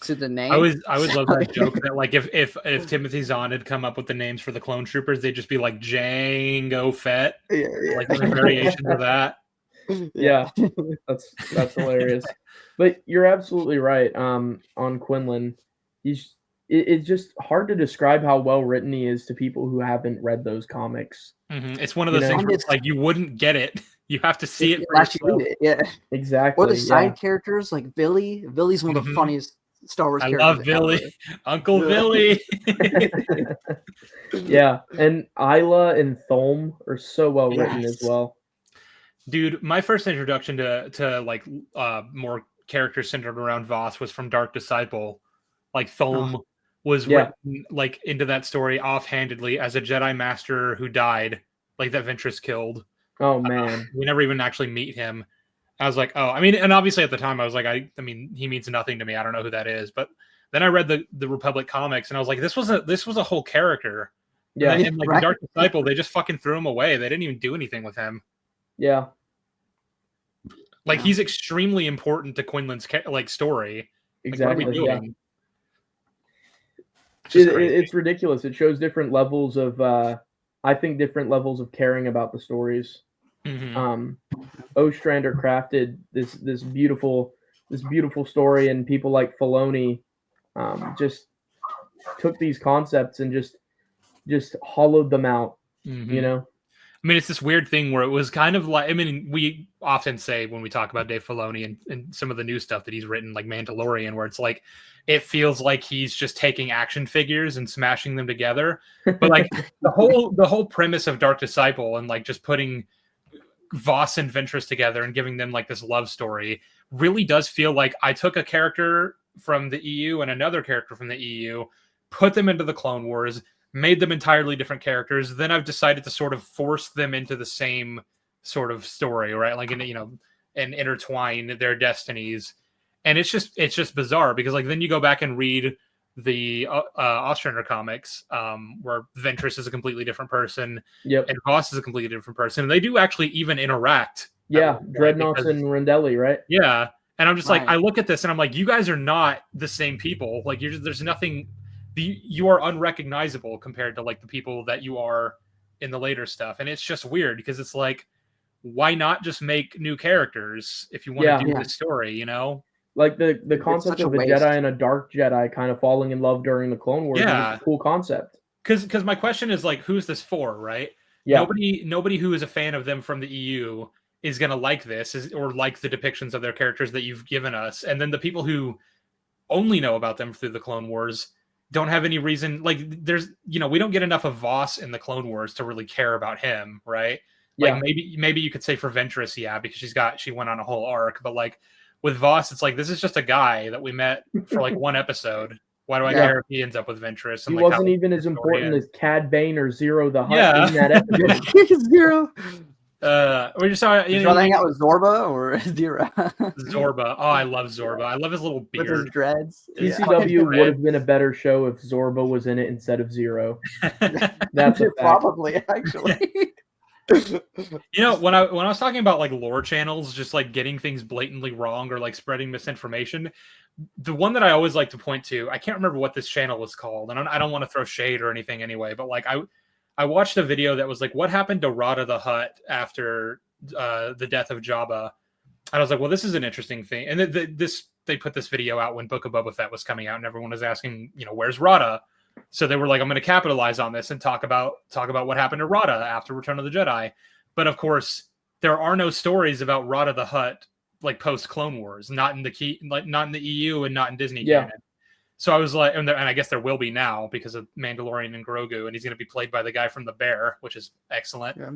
to the name. I always love that joke that like if Timothy Zahn had come up with the names for the clone troopers, they'd just be like Jango Fett, like variations of that. Yeah, that's hilarious. But you're absolutely right. On Quinlan, it's just hard to describe how well written he is to people who haven't read those comics. It's one of those things where it's like you wouldn't get it. You have to see it for yourself. Yeah, exactly. Or the side characters like Billy. Billy's one of the funniest Star Wars characters. I love Billy. Uncle Billy. Yeah, and Isla and Thulm are so well written as well. Dude, my first introduction to like more characters centered around Voss was from Dark Disciple. Like Thulm was written like into that story offhandedly as a Jedi Master who died, like that Ventress killed. Oh man, we never even actually meet him. I was like, oh, I mean, and obviously at the time I was like, I mean, he means nothing to me. I don't know who that is. But then I read the Republic comics and I was like, this was a whole character. Yeah, and like Dark Disciple, they just fucking threw him away. They didn't even do anything with him. Yeah, like he's extremely important to Quinlan's like story. Exactly. Like, what are we doing? It's ridiculous. It shows different levels of, I think, different levels of caring about the stories. Ostrander crafted this beautiful story, and people like Filoni just took these concepts and just hollowed them out. You know. I mean, it's this weird thing where it was kind of like, I mean, we often say when we talk about Dave Filoni and some of the new stuff that he's written, like Mandalorian, where it's like, it feels like he's just taking action figures and smashing them together. But like the whole premise of Dark Disciple and like just putting Voss and Ventress together and giving them like this love story really does feel like I took a character from the EU and another character from the EU, put them into the Clone Wars, made them entirely different characters. Then I've decided to sort of force them into the same sort of story, right? Like, and intertwine their destinies. And it's just bizarre because like, then you go back and read the Ostrander comics, where Ventress is a completely different person. Yep. And Voss is a completely different person. And they do actually even interact. Yeah. Dreadnoughts and Rendelli, right? Yeah. And I'm just like, I look at this and I'm like, you guys are not the same people. Like there's nothing, you are unrecognizable compared to like the people that you are in the later stuff. And it's just weird because it's like, why not just make new characters if you want to do this story, you know? Like the concept of a Jedi and a dark Jedi kind of falling in love during the Clone Wars is a cool concept. Because my question is like, who's this for, right? Yeah. Nobody who is a fan of them from the EU is going to like this or like the depictions of their characters that you've given us. And then the people who only know about them through the Clone Wars don't have any reason. Like there's, we don't get enough of Voss in the Clone Wars to really care about him, right? Like maybe you could say for Ventress, because she went on a whole arc, but like with Voss, it's like, this is just a guy that we met for like one episode. Why do I care if he ends up with Ventress? And he wasn't even as important as Cad Bane or Zero the Hutt in that episode. Zero. We just saw Would you rather hang out with Zorba or Dira? Zorba. Oh, I love Zorba. I love his little beard. With his dreads. TCW would have been a better show if Zorba was in it instead of Zero. That's a fact. Probably actually. You know, when I was talking about like lore channels just like getting things blatantly wrong or like spreading misinformation, the one that I always like to point to, I can't remember what this channel was called, and I don't want to throw shade or anything anyway, but like I watched a video that was like, what happened to Rada the Hutt after the death of Jabba? And I was like, well, this is an interesting thing. And they put this video out when Book of Boba Fett was coming out, and everyone was asking, you know, where's Rada? So they were like, I'm going to capitalize on this and talk about what happened to Rada after Return of the Jedi. But of course, there are no stories about Rada the Hutt like post Clone Wars, not in the EU and not in Disney canon. So I was like, and I guess there will be now because of Mandalorian and Grogu, and he's going to be played by the guy from The Bear, which is excellent. Yeah.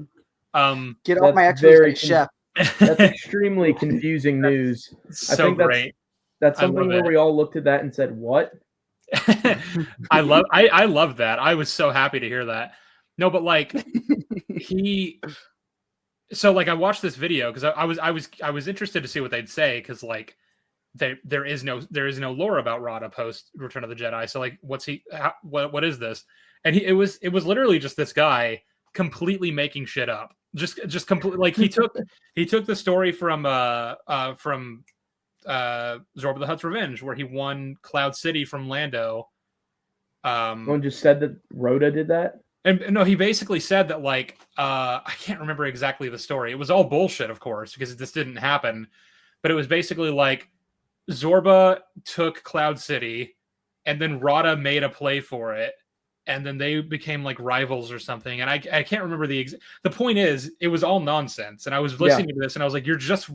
Get off my Xbox, chef. That's extremely confusing news. So I think great. That's something where we all looked at that and said, "What?" I love that. I was so happy to hear that. No, but like so like I watched this video because I was interested to see what they'd say because like there is no lore about Rada post Return of the Jedi. So like what is this? And it was literally just this guy completely making shit up. Just completely like he took the story from Zorba the Hutt's Revenge where he won Cloud City from Lando. Someone just said that Rhoda did that? And no, he basically said that like I can't remember exactly the story. It was all bullshit, of course, because this didn't happen. But it was basically like Zorba took Cloud City and then Rada made a play for it. And then they became like rivals or something. And I can't remember the point is it was all nonsense. And I was listening to this and I was like, you're just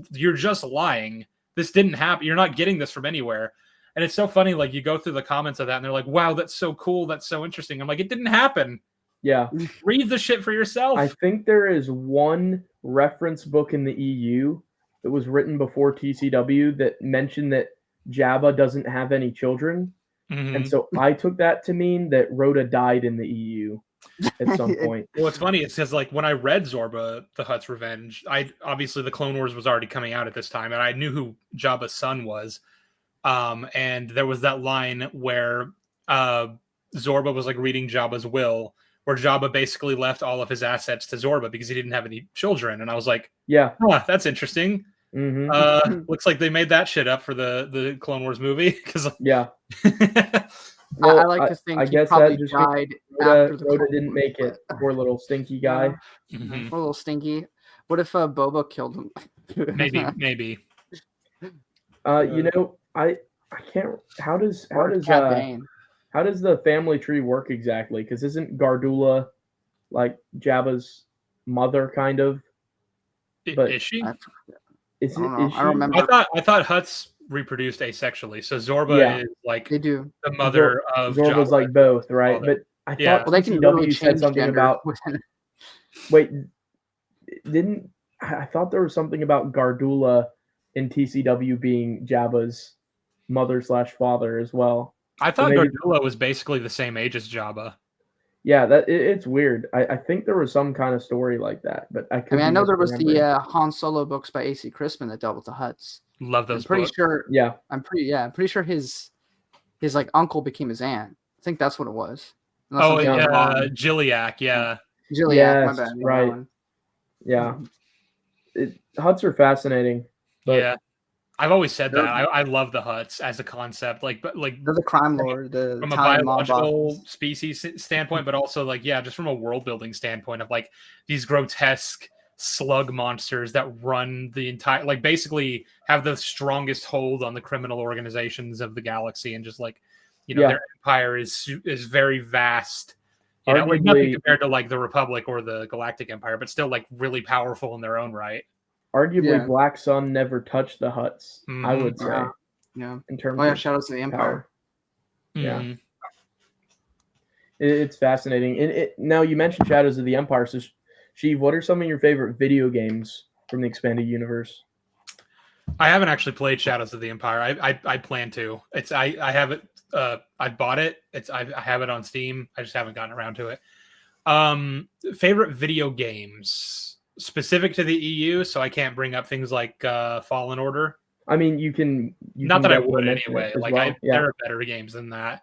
lying. This didn't happen. You're not getting this from anywhere. And it's so funny. Like you go through the comments of that and they're like, wow, that's so cool. That's so interesting. I'm like, it didn't happen. Yeah. Read the shit for yourself. I think there is one reference book in the EU that was written before TCW that mentioned that Jabba doesn't have any children. Mm-hmm. And so I took that to mean that Rhoda died in the EU at some point. Well, it's funny. It says like when I read Zorba the Hutt's Revenge, obviously the Clone Wars was already coming out at this time, and I knew who Jabba's son was. And there was that line where Zorba was like reading Jabba's will, where Jabba basically left all of his assets to Zorba because he didn't have any children. And I was like, yeah, that's interesting. Mm-hmm. Looks like they made that shit up for the Clone Wars movie. Because yeah. Well, I like to think I guess probably that died after the Rhoda didn't make it. Poor little stinky guy. Yeah. Mm-hmm. Poor little stinky. What if Boba killed him? Maybe. You know, I can't. How does the family tree work exactly? Because isn't Gardula like Jabba's mother, kind of? But is she? I don't remember. I thought Hutts reproduced asexually, so Zorba is like they do. The mother of Zorba's Jabba. like both, right? But I thought they can really said something about. Wait, I thought there was something about Gardula in TCW being Jabba's mother/father as well. I thought Gardula was basically the same age as Jabba. Yeah, it's weird. I think there was some kind of story like that, but I know there was the Han Solo books by A.C. Crispin that dealt with the Hutts. Love those. I'm pretty books. Sure. Yeah, I'm pretty sure his like uncle became his aunt. I think that's what it was. Gilliac. Yeah. Gilliac. Yes, my bad. Right. Yeah. Hutts are fascinating. But yeah. I've always said that. I love the Hutts as a concept, like they're the crime lord, from a biological species standpoint, but also like just from a world building standpoint of like these grotesque slug monsters that run the entire, like basically have the strongest hold on the criminal organizations of the galaxy, and just like their empire is very vast. Like nothing compared to like the Republic or the Galactic Empire, but still like really powerful in their own right. Arguably, Black Sun never touched the Hutts. Mm-hmm. I would say, in terms of Shadows of the Empire. Mm-hmm. Yeah, it's fascinating. Now you mentioned Shadows of the Empire, so Sheev, what are some of your favorite video games from the expanded universe? I haven't actually played Shadows of the Empire. I plan to. I have it. I bought it. I have it on Steam. I just haven't gotten around to it. Favorite video games. specific to the EU, so I can't bring up things like Fallen Order. I mean, you can. Not that I would mention anyway. it as Like well. there are better games than that.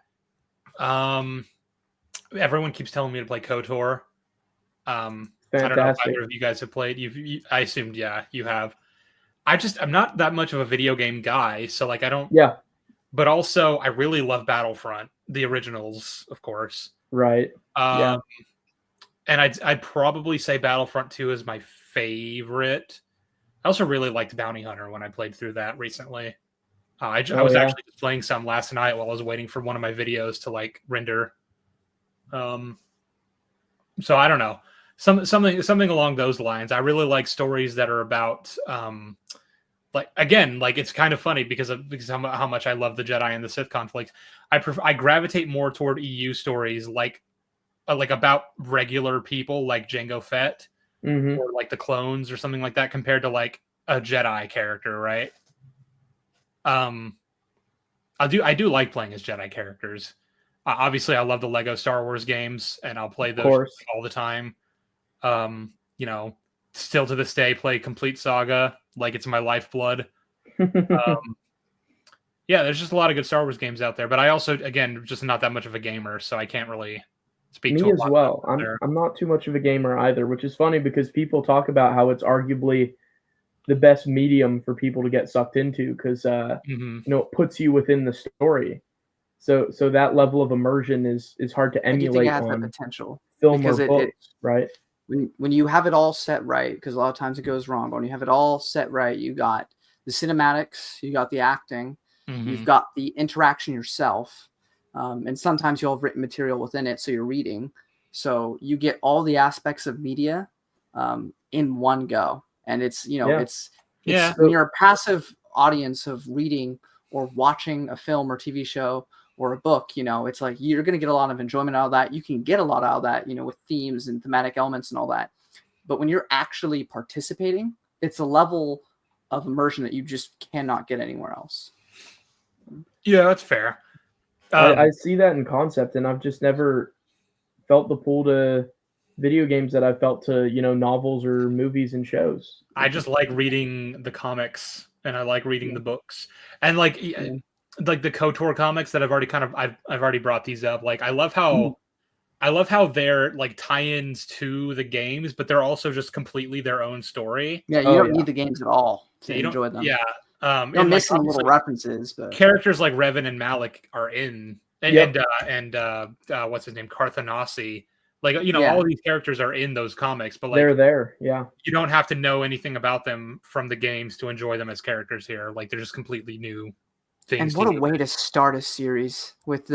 Everyone keeps telling me to play KOTOR. I don't know if either of you guys have played. I assumed, yeah, you have. I'm not that much of a video game guy, so like I don't. Yeah. But also, I really love Battlefront, the originals, of course. Right. Yeah. And I'd probably say Battlefront 2 is my favorite. I also really liked Bounty Hunter when I played through that recently. I was actually just playing some last night while I was waiting for one of my videos to like render. So I don't know, something along those lines. I really like stories that are about like, again, like it's kind of funny because how much I love the Jedi and the Sith conflict. I gravitate more toward EU stories like about regular people like Jango Fett or like the clones or something like that compared to like a Jedi character, right? I do like playing as Jedi characters. Obviously, I love the Lego Star Wars games, and I'll play those all the time. You know, still to this day, play Complete Saga like it's my lifeblood. Yeah, there's just a lot of good Star Wars games out there, but I also, again, just not that much of a gamer, so I can't really speak to a lot. Me as well. I'm not too much of a gamer either, which is funny because people talk about how it's arguably the best medium for people to get sucked into because you know, it puts you within the story. So that level of immersion is hard to emulate I do think it has on that potential film or books, right? When you have it all set right, because a lot of times it goes wrong, but when you have it all set right, you got the cinematics, you got the acting, you've got the interaction yourself, and sometimes you'll have written material within it, so you're reading. So you get all the aspects of media in one go. And it's, you know, it's when you're a passive audience of reading or watching a film or TV show or a book, you know, it's like you're going to get a lot of enjoyment out of that. You can get a lot out of that, you know, with themes and thematic elements and all that. But when you're actually participating, it's a level of immersion that you just cannot get anywhere else. Yeah, that's fair. I see that in concept, and I've just never felt the pull to video games that I felt to, you know, novels or movies and shows. I just like reading the comics, and I like reading the books, and like the KOTOR comics that I've already brought these up. Like I love how they're like tie-ins to the games, but they're also just completely their own story. Yeah, you don't need the games at all to enjoy them. Yeah, you're missing like, little references, but characters like Revan and Malik are in, and what's his name, Carthanasi. Like, you know, all of these characters are in those comics, but like they're there. Yeah, you don't have to know anything about them from the games to enjoy them as characters here. Like they're just completely new things. And what a way to start a series with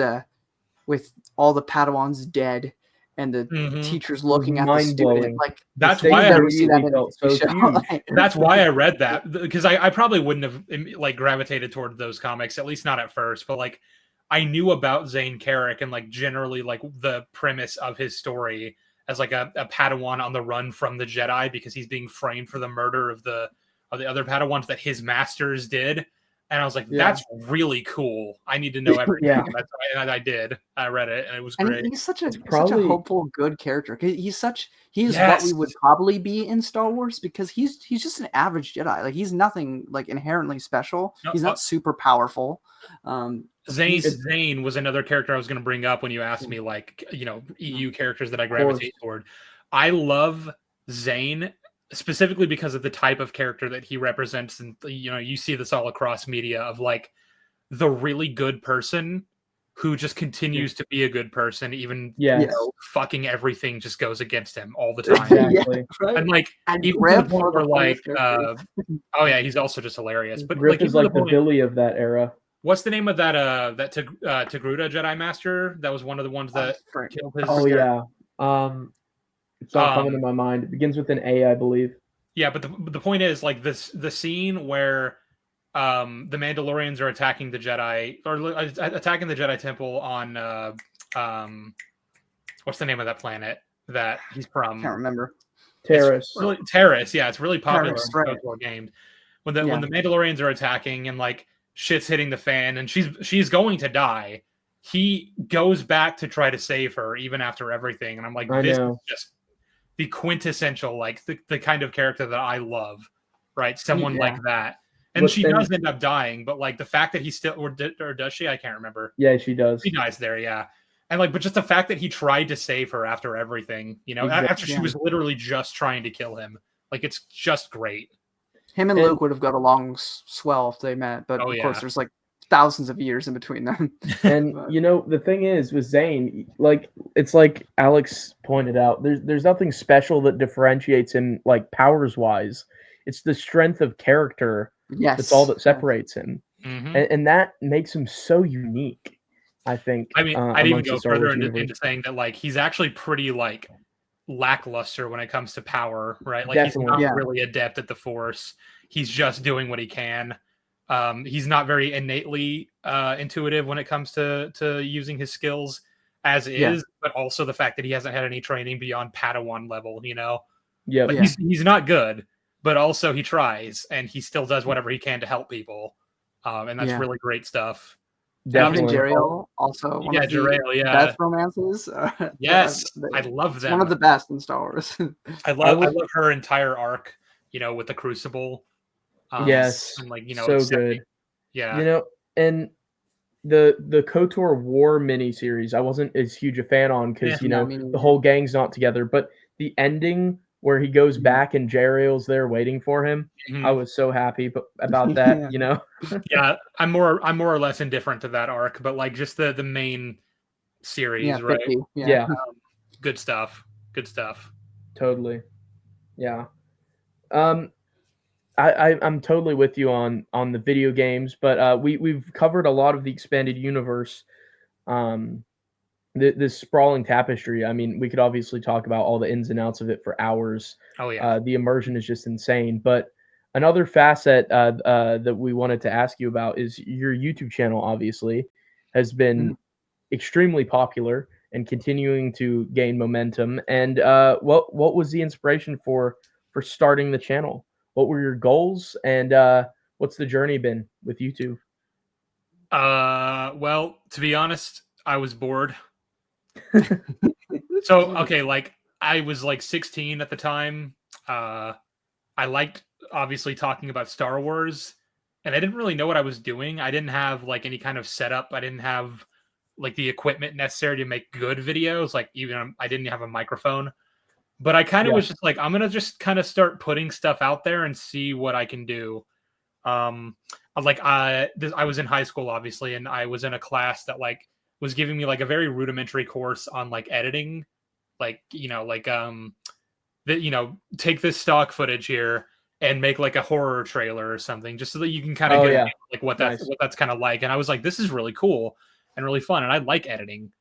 all the Padawans dead and the teachers looking at the student. Like that's why I read that, because I probably wouldn't have like gravitated toward those comics, at least not at first, but like I knew about Zane Carrick and like generally like the premise of his story as like a Padawan on the run from the Jedi because he's being framed for the murder of the other Padawans that his masters did. And I was like, that's really cool. I need to know everything. And I did. I read it, and it was great. And he's such a hopeful, good character. He's what we would probably be in Star Wars because he's just an average Jedi. Like he's nothing like inherently special. He's not super powerful. Zane was another character I was going to bring up when you asked me, like, you know, EU characters that I gravitate toward. I love Zane specifically because of the type of character that he represents. And, you know, you see this all across media of like the really good person who just continues to be a good person, even you know, fucking everything just goes against him all the time. Exactly. And like, even to the point where like, oh yeah, he's also just hilarious. But Griff is like the Billy of that era. What's the name of that Togruta Jedi Master? That was one of the ones that killed his. Oh yeah. It's not coming to my mind. It begins with an A, I believe. Yeah, but the point is like the scene where the Mandalorians are attacking the Jedi or attacking the Jedi Temple on what's the name of that planet that he's from? Can't remember. Terrace. Terrace, yeah, it's really popular in the KOTOR game. When the Mandalorians are attacking and like shit's hitting the fan and she's going to die, he goes back to try to save her even after everything, and I'm like, the quintessential, like the kind of character that I love, right? Someone like that. And she does end up dying, but like the fact that he still, or does she? I can't remember. Yeah, she does. She dies there, yeah. And like, but just the fact that he tried to save her after everything, you know, Exactly. after she was literally just trying to kill him, like it's just great. Him and Luke would have got along swell if they met, but of course there's like thousands of years in between them. And you know, the thing is with Zane, like it's like Alex pointed out, there's nothing special that differentiates him like powers wise. It's the strength of character. Yes, that's all that separates him, mm-hmm. and that makes him so unique. I think. I mean, I'd even go further into saying that like he's actually pretty like lackluster when it comes to power, right? Like Definitely. he's not really adept at the Force. He's just doing what he can. He's not very innately intuitive when it comes to using his skills as is, but also the fact that he hasn't had any training beyond Padawan level, you know? Yeah. He's not good, but also he tries and he still does whatever he can to help people. And that's really great stuff. Definitely. Jeriel, also one of the best romances. Yes, I love them. One of the best in Star Wars. I love her entire arc, you know, with the Crucible. Yes, and like, you know, so good. Yeah, you know, and the KOTOR War miniseries, I wasn't as huge a fan on because you know the whole gang's not together, but the ending where he goes back and Jeriel's there waiting for him, I was so happy about that. You know, yeah, I'm more or less indifferent to that arc, but like just the main series, right? Yeah. Good stuff. Good stuff. Totally. Yeah. I'm totally with you on the video games, but we've covered a lot of the expanded universe. This sprawling tapestry. I mean, we could obviously talk about all the ins and outs of it for hours. Oh yeah. The immersion is just insane. But another facet that we wanted to ask you about is your YouTube channel. Obviously, has been extremely popular and continuing to gain momentum. And what was the inspiration for starting the channel? What were your goals, and what's the journey been with YouTube? Well, to be honest, I was bored. So, okay, like I was like 16 at the time. I liked obviously talking about Star Wars, and I didn't really know what I was doing. I didn't have like any kind of setup. I didn't have like the equipment necessary to make good videos. Like even I didn't have a microphone. But I kind of was just like, I'm gonna just kind of start putting stuff out there and see what I can do. Like I was in high school, obviously, and I was in a class that like was giving me like a very rudimentary course on like editing, like that take this stock footage here and make like a horror trailer or something, just so that you can kind of get like what that's kind of like. And I was like, this is really cool and really fun, and I like editing.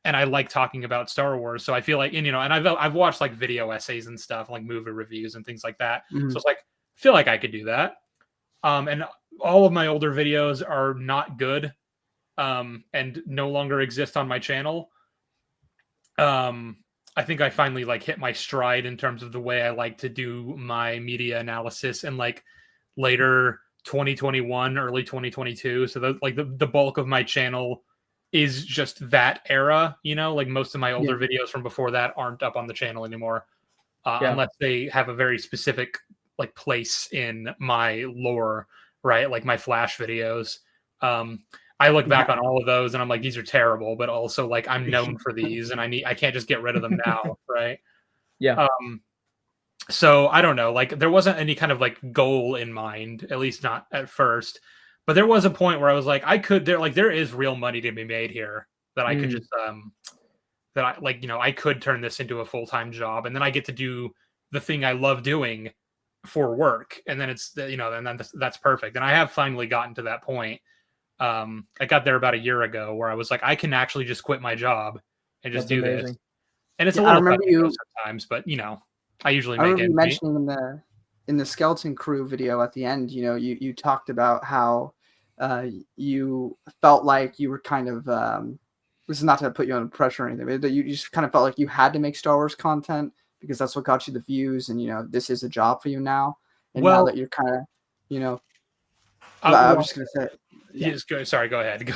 And I like talking about Star Wars, so I feel like, and I've watched like video essays and stuff, like movie reviews and things like that. So it's like, I feel like I could do that. And all of my older videos are not good, and no longer exist on my channel. I think I finally like hit my stride in terms of the way I like to do my media analysis, and like later 2021, early 2022. So the bulk of my channel is just that era, like most of my older videos from before that aren't up on the channel anymore, unless they have a very specific like place in my lore, right? Like my Flash videos. I look back on all of those and I'm like, these are terrible, but also like I'm known for these and I can't just get rid of them now, right? Yeah. So I don't know, like there wasn't any kind of like goal in mind, at least not at first. But there was a point where I was like, there is real money to be made here that I could just, I could turn this into a full-time job, and then I get to do the thing I love doing for work. And then that's perfect. And I have finally gotten to that point. I got there about a year ago where I was like, I can actually just quit my job and just do this. And it's a little sometimes, but I usually make it. I remember you mentioning in the Skeleton Crew video at the end, you talked about how you felt like you were kind of this is not to put you under pressure or anything, but you just kind of felt like you had to make Star Wars content because that's what got you the views, and this is a job for you now. And now that you're kind of, I was just gonna say, sorry, go ahead.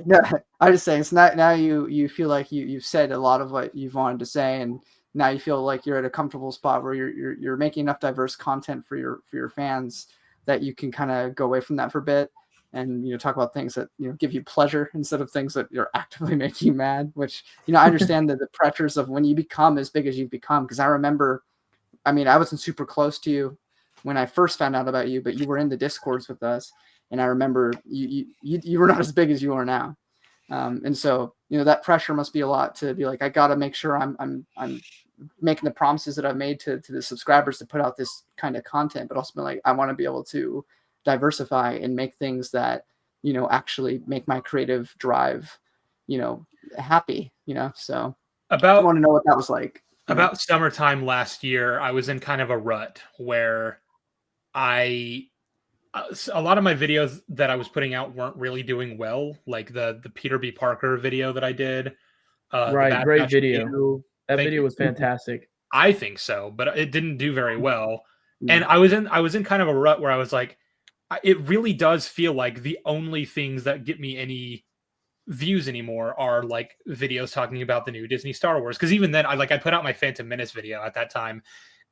No, I was just saying, so now you feel like you've said a lot of what you've wanted to say, and now you feel like you're at a comfortable spot where you're making enough diverse content for your fans that you can kind of go away from that for a bit and, you know, talk about things that, you know, give you pleasure instead of things that you're actively making you mad, which, you know, I understand the pressures of when you become as big as you've become. Because I remember, I mean, I wasn't super close to you when I first found out about you, but you were in the Discords with us. And I remember you were not as big as you are now. And so, you know, that pressure must be a lot to be like, I got to make sure I'm making the promises that I've made to the subscribers to put out this kind of content, but also be like, I want to be able to diversify and make things that, you know, actually make my creative drive, you know, happy, you know? So I want to know what that was like. About summertime last year, I was in kind of a rut where a lot of my videos that I was putting out weren't really doing well. Like the Peter B. Parker video that I did. Right. Great video. That video was fantastic. I think so, but it didn't do very well. And I was in kind of a rut where I was like, it really does feel like the only things that get me any views anymore are like videos talking about the new Disney Star Wars. Because even then, I put out my Phantom Menace video at that time,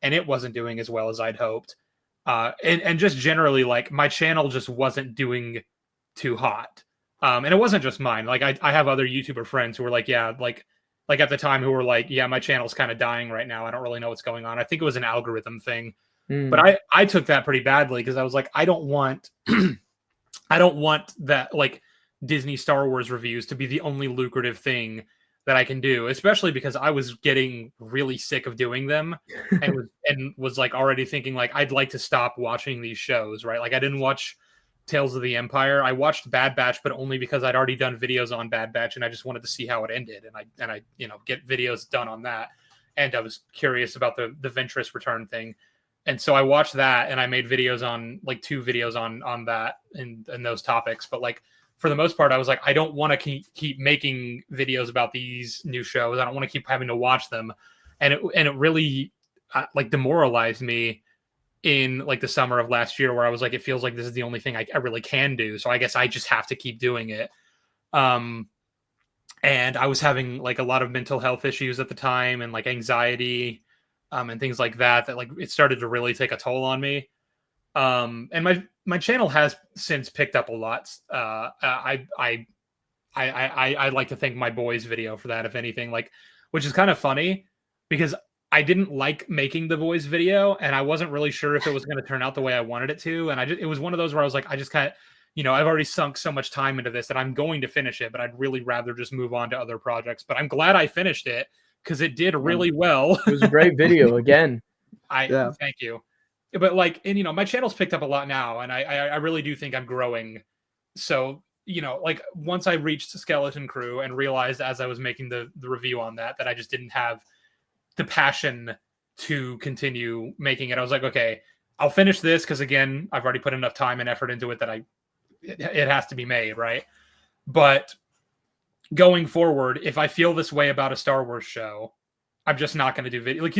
and it wasn't doing as well as I'd hoped. And just generally, like, my channel just wasn't doing too hot. And it wasn't just mine. Like I have other YouTuber friends who were like, yeah, like at the time who were like, yeah, my channel's kind of dying right now. I don't really know what's going on. I think it was an algorithm thing. But I took that pretty badly because I was like, I don't want that, like, Disney Star Wars reviews to be the only lucrative thing that I can do, especially because I was getting really sick of doing them and was like already thinking like I'd like to stop watching these shows, right? Like I didn't watch Tales of the Empire. I watched Bad Batch, but only because I'd already done videos on Bad Batch and I just wanted to see how it ended, and I you know, get videos done on that, and I was curious about the Ventress return thing. And so I watched that and I made videos on, like, 2 videos on that and those topics. But like, for the most part, I was like, I don't want to keep making videos about these new shows. I don't want to keep having to watch them. And it really like demoralized me in like the summer of last year, where I was like, it feels like this is the only thing I really can do. So I guess I just have to keep doing it. And I was having like a lot of mental health issues at the time, and like anxiety, and things like that like it started to really take a toll on me. And my channel has since picked up a lot. I like to thank my boys video for that, if anything, like, which is kind of funny because I didn't like making the boys video and I wasn't really sure if it was going to turn out the way I wanted it to. And it was one of those where I was like, I just kind of, you know, I've already sunk so much time into this that I'm going to finish it, but I'd really rather just move on to other projects. But I'm glad I finished it because it did really well. It was a great video again. Thank you. But like, and you know, my channel's picked up a lot now, and I really do think I'm growing. So, you know, like once I reached Skeleton Crew and realized as I was making the review on that I just didn't have the passion to continue making it. I was like, okay, I'll finish this because again, I've already put enough time and effort into it that it has to be made, right? But going forward, if I feel this way about a Star Wars show, I'm just not going to do video, like,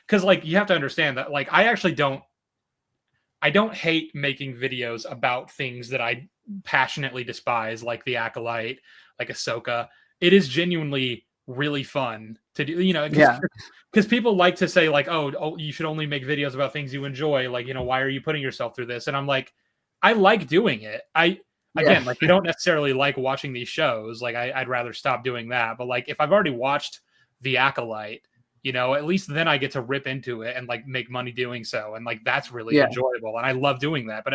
because like you have to understand that like I don't hate making videos about things that I passionately despise, like The Acolyte, like Ahsoka. It is genuinely really fun to do, you know, because people like to say like, oh, you should only make videos about things you enjoy. Like, you know, why are you putting yourself through this? And I'm like, I like doing it. Again, like, I don't necessarily like watching these shows. Like, I'd rather stop doing that. But like, if I've already watched The Acolyte, you know, at least then I get to rip into it and like make money doing so. And like, that's really enjoyable. And I love doing that. But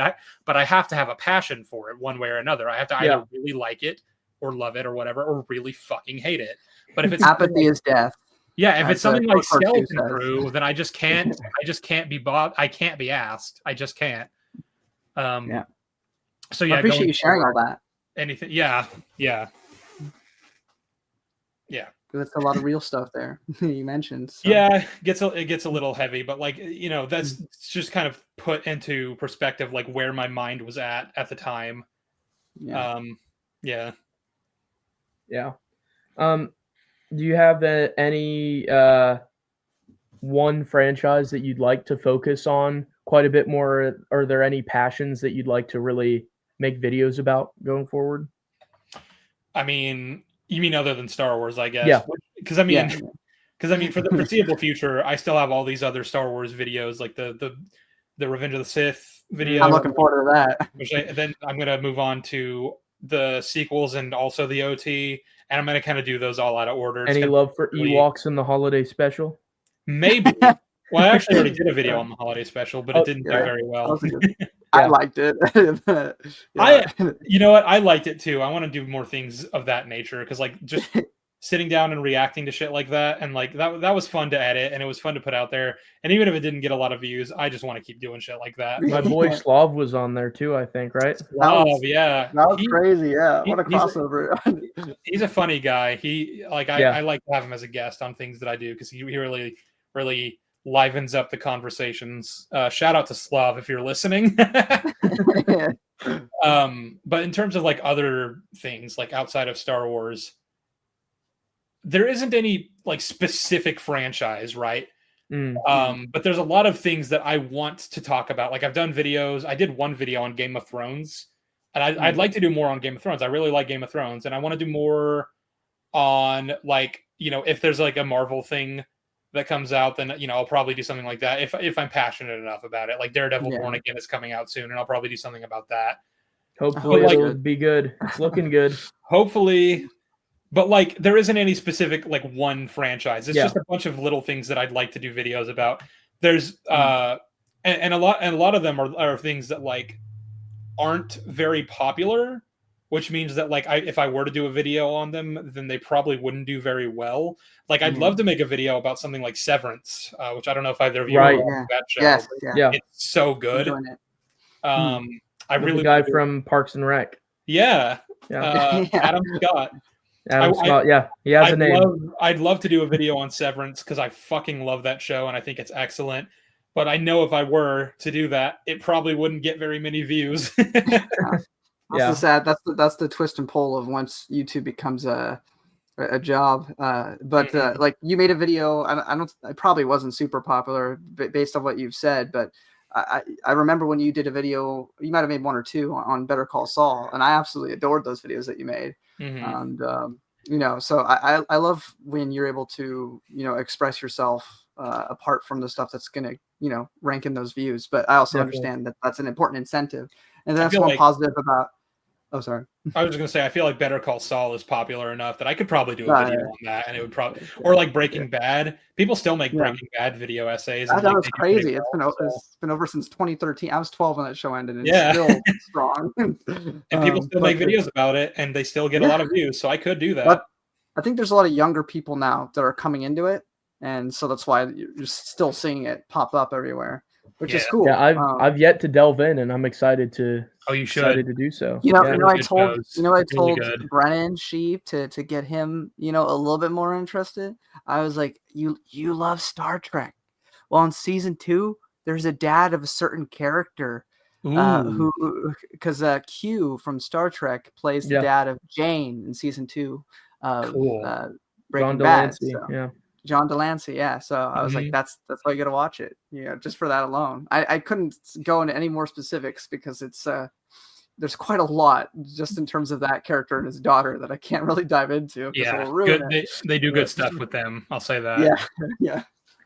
I have to have a passion for it one way or another. I have to either really like it or love it or whatever, or really fucking hate it. But if it's apathy is death. Yeah. If it's something like Skeleton Crew, then I just can't be bought. I can't be asked. I just can't. So yeah, I appreciate you sharing all that. Anything. Yeah. That's a lot of real stuff there you mentioned. So. Yeah, it gets a little heavy, but like, you know, that's just kind of put into perspective, like where my mind was at the time. Yeah. Do you have any one franchise that you'd like to focus on quite a bit more? Are there any passions that you'd like to really make videos about going forward? I mean, you mean other than Star Wars, I guess. Yeah. Because I mean, Because I mean, for the foreseeable future, I still have all these other Star Wars videos, like the Revenge of the Sith video. I'm looking forward to that. Then I'm gonna move on to the sequels and also the OT, and I'm gonna kind of do those all out of order. Any love for Ewoks in the holiday special? Maybe. Well, I actually already did a video on the holiday special, but it didn't do very well. I liked it. You know what? I liked it too. I want to do more things of that nature because, like, just sitting down and reacting to shit like that, and like that was fun to edit, and it was fun to put out there. And even if it didn't get a lot of views, I just want to keep doing shit like that. My boy Slav was on there too, I think, right? Slav, yeah, that was crazy. Yeah, what a crossover. He's a funny guy. I like to have him as a guest on things that I do because he really livens up the conversations. Shout out to Slav if you're listening. But in terms of like other things, like outside of Star Wars, there isn't any like specific franchise, right? But there's a lot of things that I want to talk about. Like I've done videos. I did one video on Game of Thrones, and I'd like to do more on Game of Thrones. I really like Game of Thrones, and I want to do more on like, you know, if there's like a Marvel thing that comes out, then, you know, I'll probably do something like that if I'm passionate enough about it. Like Daredevil Born Again is coming out soon, and I'll probably do something about that. Hopefully it'll be good. It's looking good. Hopefully. But like there isn't any specific like one franchise. It's just a bunch of little things that I'd like to do videos about. There's and a lot of them are things that like aren't very popular, which means that like if I were to do a video on them, then they probably wouldn't do very well. Like I'd love to make a video about something like Severance, which I don't know if either of you know that show. Yes, it's so good. I really the guy from Parks and Rec. Adam Scott. Adam Scott, he has a name. I'd love to do a video on Severance because I fucking love that show and I think it's excellent. But I know if I were to do that, it probably wouldn't get very many views. That's the twist and pull of once YouTube becomes a job. Like you made a video. It probably wasn't super popular based on what you've said, but I remember when you did a video. You might have made one or two on Better Call Saul, and I absolutely adored those videos that you made. And you know, so I love when you're able to, you know, express yourself apart from the stuff that's gonna, you know, rank in those views. But I also understand that that's an important incentive, and that's one positive about. Oh, sorry. I was just gonna say I feel like Better Call Saul is popular enough that I could probably do a video on that, and it would probably, or like Breaking Bad. People still make Breaking Bad video essays. That was crazy. It's been over since 2013. I was 12 when that show ended, and it's still strong. And people still make videos about it, and they still get a lot of views. So I could do that. But I think there's a lot of younger people now that are coming into it, and so that's why you're still seeing it pop up everywhere, which is cool. Yeah, I've yet to delve in, and I'm excited to. Oh, you should. To do so. I told Brennan Sheev to get him, you know, a little bit more interested. I was like, you love Star Trek. Well, in season 2, there's a dad of a certain character who, because Q from Star Trek plays the dad of Jane in season 2 of Breaking Bad. John Delancey, yeah. So I was like, that's why you got to watch it, you know, just for that alone. I couldn't go into any more specifics because it's there's quite a lot just in terms of that character and his daughter that I can't really dive into. Yeah, good. They do good stuff with them. I'll say that. Yeah.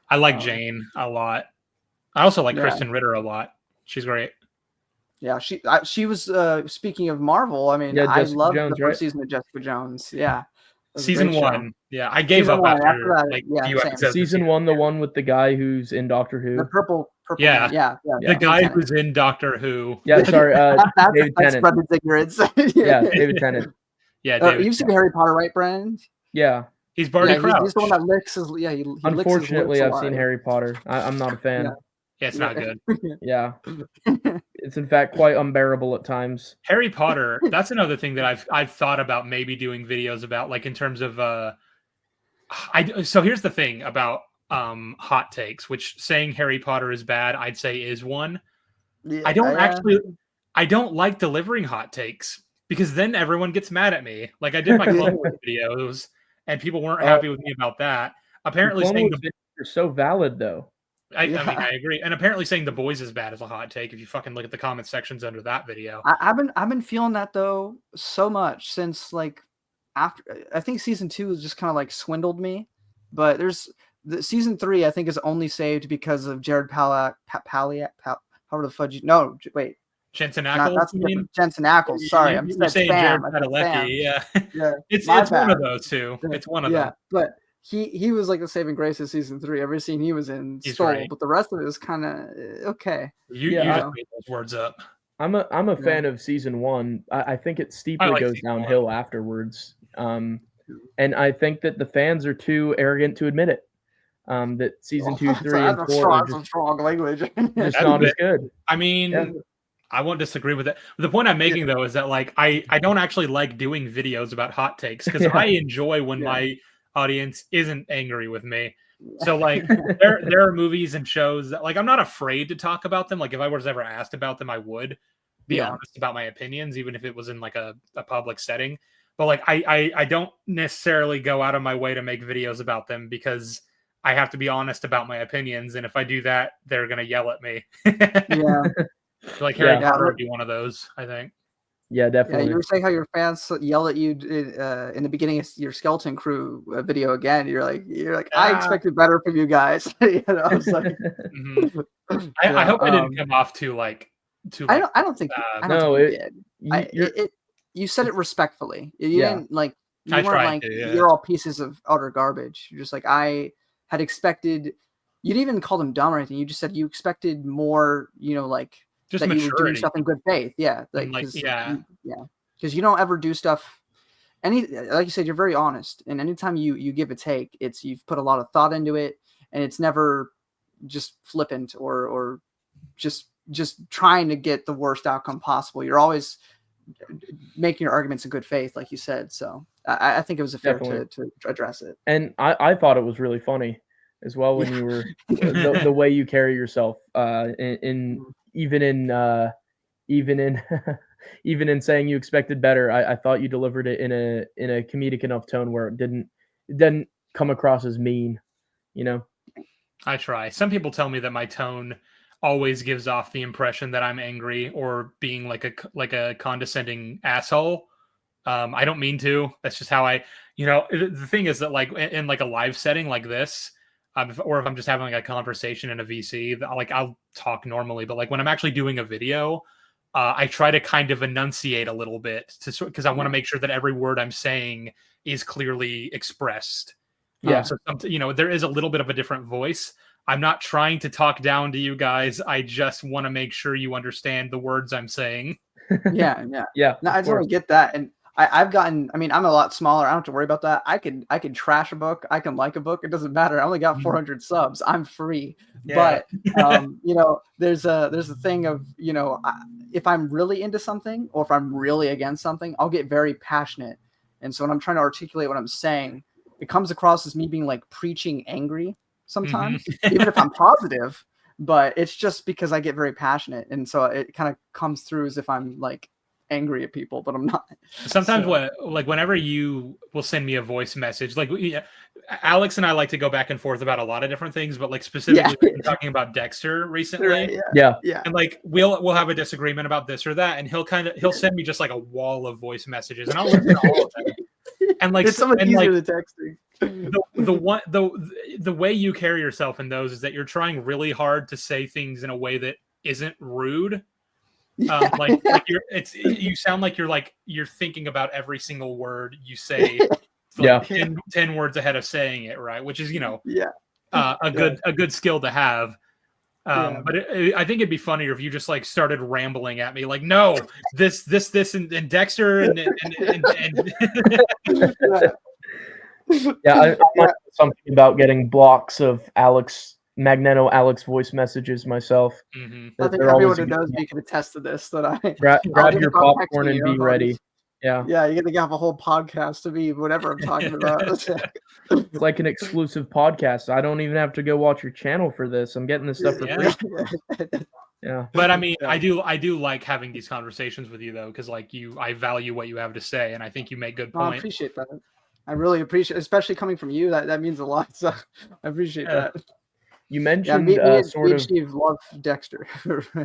I like Jane a lot. I also like Kristen Ritter a lot. She's great. Yeah, she was speaking of Marvel. I mean, I loved the first season of Jessica Jones. Yeah. Season 1. Yeah, I gave up after season 1, the one with the guy who's in Doctor Who. The purple the guy who's in Doctor Who. Yeah, sorry, David Tennant. Brendan's ignorance. David Tennant. Yeah, David. You've seen Harry Potter, right, Brendan? Yeah. He's Barty Crouch. He's the one that licks his. Yeah, he Unfortunately, licks his I've seen Harry Potter. I'm not a fan. Yeah, it's not good. Yeah. It's in fact quite unbearable at times. Harry Potter, that's another thing that I've thought about maybe doing videos about, like in terms of so here's the thing about hot takes, which saying Harry Potter is bad, I'd say is one. Yeah, I don't like delivering hot takes because then everyone gets mad at me. Like I did my Clone Wars videos and people weren't happy with me about that. Apparently saying they're so valid though. I mean, I agree. And apparently saying The Boys is bad is a hot take if you fucking look at the comment sections under that video. I've been feeling that though so much since like after I think season 2 just kind of like swindled me. But there's the season 3, I think, is only saved because of Jared Paliak. How the fudge? No, wait. Jensen Not, Ackles, that's you mean? different. Jensen Ackles. Sorry, I'm You're saying Jared spam. I said spam. Padalecki, yeah. Yeah, It's my one bad. of those two. It's one of them. Yeah, but he was like the saving grace of season 3. Every scene he was in He's stole, right. but the rest of it was kind of okay. You just made those words up. I'm a fan of season 1. I think it steeply goes downhill afterwards. And I think that the fans are too arrogant to admit it. That season 2, 3, and 4 are just strong language. just not as good. I mean, I won't disagree with it. The point I'm making though is that like I don't actually like doing videos about hot takes because I enjoy when my audience isn't angry with me. So like there are movies and shows that like I'm not afraid to talk about them. Like if I was ever asked about them, I would be honest about my opinions, even if it was in like a public setting. But like I don't necessarily go out of my way to make videos about them because I have to be honest about my opinions, and if I do that, they're gonna yell at me. Yeah. Like Harry Potter would be one of those, I think. Yeah, definitely. Yeah, you were saying how your fans yell at you in the beginning of your Skeleton Crew video again. You're like, I expected better from you guys. I was like, I hope I didn't come off too like. I don't think. I don't think you did. You said it respectfully. You didn't like. You weren't like you're all pieces of utter garbage. You're just like I had expected. You didn't even call them dumb or anything. You just said you expected more. Like. Just that maturity. you were doing stuff in good faith, because you don't ever do stuff. Like you said, you're very honest, and anytime you give a take, you've put a lot of thought into it, and it's never just flippant or just trying to get the worst outcome possible. You're always making your arguments in good faith, like you said. So I think it was fair to address it. And I thought it was really funny as well when you were the way you carry yourself even in saying you expected better. I thought you delivered it in a comedic enough tone where it didn't come across as mean, I try. Some people tell me that my tone always gives off the impression that I'm angry or being like a condescending asshole. I don't mean to. That's just how the thing is that like in like a live setting like this, or if I'm just having like a conversation in a VC, like I'll talk normally, but like when I'm actually doing a video, I try to kind of enunciate a little bit because I want to make sure that every word I'm saying is clearly expressed. Yeah. So there is a little bit of a different voice. I'm not trying to talk down to you guys. I just want to make sure you understand the words I'm saying. Yeah. Yeah. No, I totally get that. And I've gotten, I'm a lot smaller. I don't have to worry about that. I can trash a book. I can like a book. It doesn't matter. I only got 400 subs. I'm free. Yeah. But, there's a thing of, if I'm really into something or if I'm really against something, I'll get very passionate. And so when I'm trying to articulate what I'm saying, it comes across as me being like preaching angry sometimes, even if I'm positive, but it's just because I get very passionate. And so it kind of comes through as if I'm like angry at people, but I'm not. Sometimes whenever you will send me a voice message, like Alex and I like to go back and forth about a lot of different things, but like specifically we've been talking about Dexter recently. Yeah. And like we'll have a disagreement about this or that, and he'll send me just like a wall of voice messages, and I'll listen to all of them. And like it's so much easier than texting. The way you carry yourself in those is that you're trying really hard to say things in a way that isn't rude. You sound like you're thinking about every single word you say, 10 words ahead of saying it, right? Which is a good skill to have. But I think it'd be funnier if you just like started rambling at me, like, no, this and Dexter and I might do something about getting blocks of Magneto Alex voice messages myself. I think everyone who knows me can attest to this. That I grab your popcorn and be ready. Yeah, you're gonna have a whole podcast to be whatever I'm talking about. It's like an exclusive podcast. I don't even have to go watch your channel for this. I'm getting this stuff for free. Yeah, but I mean, I do like having these conversations with you though, because like I value what you have to say, and I think you make good points. I appreciate that. I really appreciate, especially coming from you. That means a lot. So I appreciate that. You mentioned Sheev love Dexter.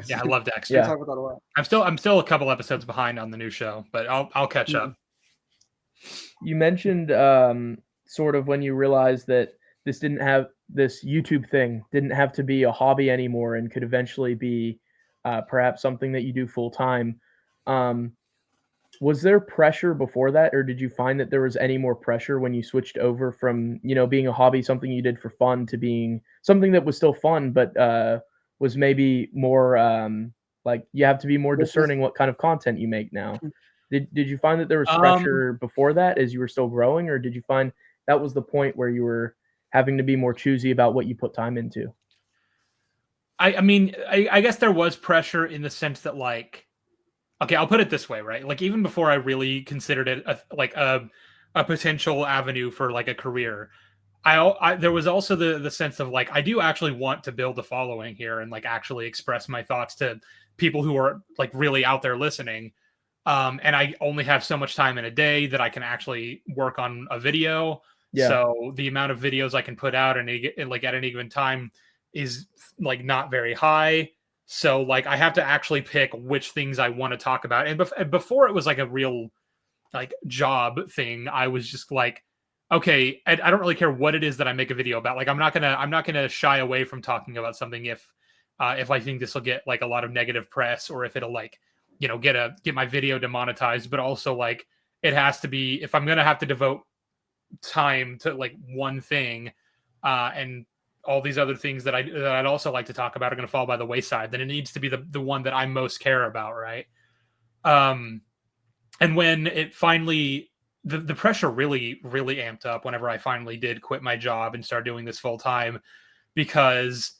Yeah, I love Dexter. Yeah. Talk about that a lot. I'm still a couple episodes behind on the new show, but I'll catch up. You mentioned sort of when you realized that this didn't have this YouTube thing didn't have to be a hobby anymore and could eventually be perhaps something that you do full time. Um, was there pressure before that, or did you find that there was any more pressure when you switched over from, being a hobby, something you did for fun, to being something that was still fun, but was maybe more like you have to be more discerning what kind of content you make now? Did you find that there was pressure before that as you were still growing, or did you find that was the point where you were having to be more choosy about what you put time into? I mean, I guess there was pressure in the sense that, like, okay, I'll put it this way, right? Like, even before I really considered it a potential avenue for like a career, there was also the sense of like, I do actually want to build a following here and like actually express my thoughts to people who are like really out there listening. And I only have so much time in a day that I can actually work on a video. Yeah. So the amount of videos I can put out and like at any given time is like not very high. So like I have to actually pick which things I want to talk about. And before it was like a real like job thing, I was just like, okay, I don't really care what it is that I make a video about. Like I'm not gonna shy away from talking about something if I think this will get like a lot of negative press, or if it'll like, get my video demonetized. But also like it has to be, if I'm gonna have to devote time to like one thing, and all these other things that I'd also like to talk about are going to fall by the wayside, then it needs to be the one that I most care about, right? And when it finally, the pressure really really amped up whenever I finally did quit my job and start doing this full time, because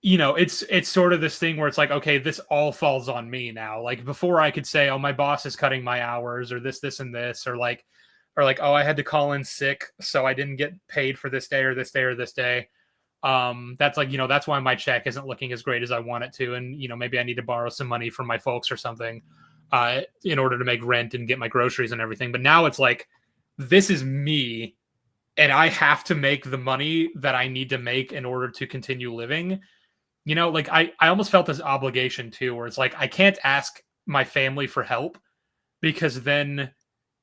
it's sort of this thing where it's like, okay, this all falls on me now. Like before I could say, oh, my boss is cutting my hours, or this and this, or like, oh, I had to call in sick, so I didn't get paid for this day or this day or this day. That's like, that's why my check isn't looking as great as I want it to. And, maybe I need to borrow some money from my folks or something, in order to make rent and get my groceries and everything. But now it's like, this is me, and I have to make the money that I need to make in order to continue living. Like I almost felt this obligation too, where it's like, I can't ask my family for help, because then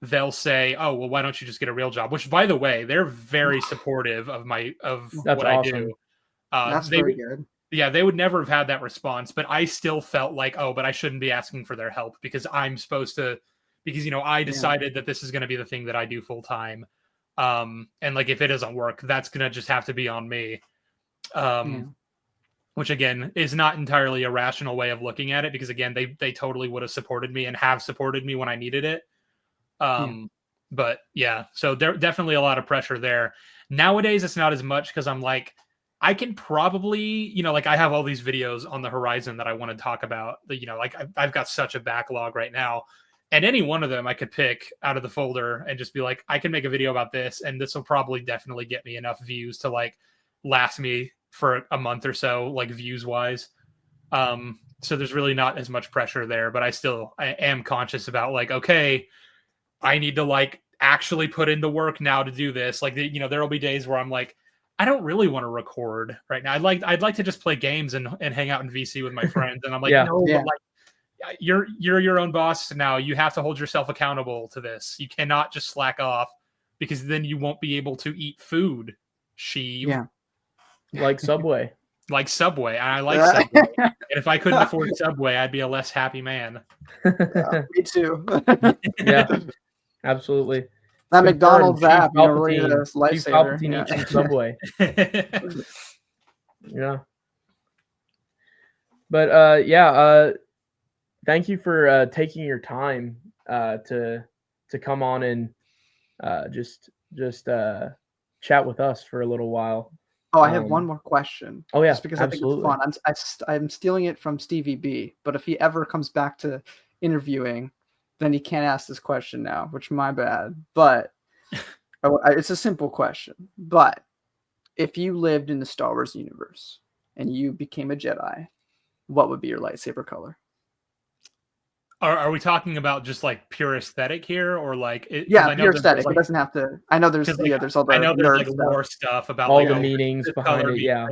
they'll say, oh, well, why don't you just get a real job? Which, by the way, they're very supportive of That's what awesome. I do. That's very good. Yeah, they would never have had that response, but I still felt like, oh, but I shouldn't be asking for their help, because I'm supposed to, because, I decided that this is going to be the thing that I do full time. And like, if it doesn't work, that's going to just have to be on me. Which again is not entirely a rational way of looking at it, because again, they totally would have supported me and have supported me when I needed it. But yeah, so there definitely a lot of pressure there. Nowadays, it's not as much, because I'm like, I can probably, like I have all these videos on the horizon that I want to talk about. Like I've got such a backlog right now, and any one of them I could pick out of the folder and just be like, I can make a video about this, and this will probably definitely get me enough views to like last me for a month or so, like views wise. So there's really not as much pressure there, but I am conscious about like, okay, I need to like actually put in the work now to do this. Like, there will be days where I'm like, I don't really want to record right now. I'd like to just play games and hang out in VC with my friends. And I'm like, no, but like, you're your own boss now. You have to hold yourself accountable to this. You cannot just slack off, because then you won't be able to eat food. Sheev. Yeah. Like Subway. Like Subway. I like Subway. And if I couldn't afford Subway, I'd be a less happy man. Me too. Yeah, absolutely. That McDonald's Chief app, really Palpatine. a Chief lifesaver. Palpatine eats some Subway. Yeah. But thank you for taking your time to come on and just chat with us for a little while. Oh, I have one more question. Oh yeah, just because absolutely. I think it's fun. I'm stealing it from Stevie B, but if he ever comes back to interviewing, then he can't ask this question now, which my bad. But it's a simple question. But if you lived in the Star Wars universe and you became a Jedi, what would be your lightsaber color? Are we talking about just like pure aesthetic here, or like pure aesthetic? Like, it doesn't have to. I know there's there's all the there's like lore stuff about all like, the meanings behind it. Yeah,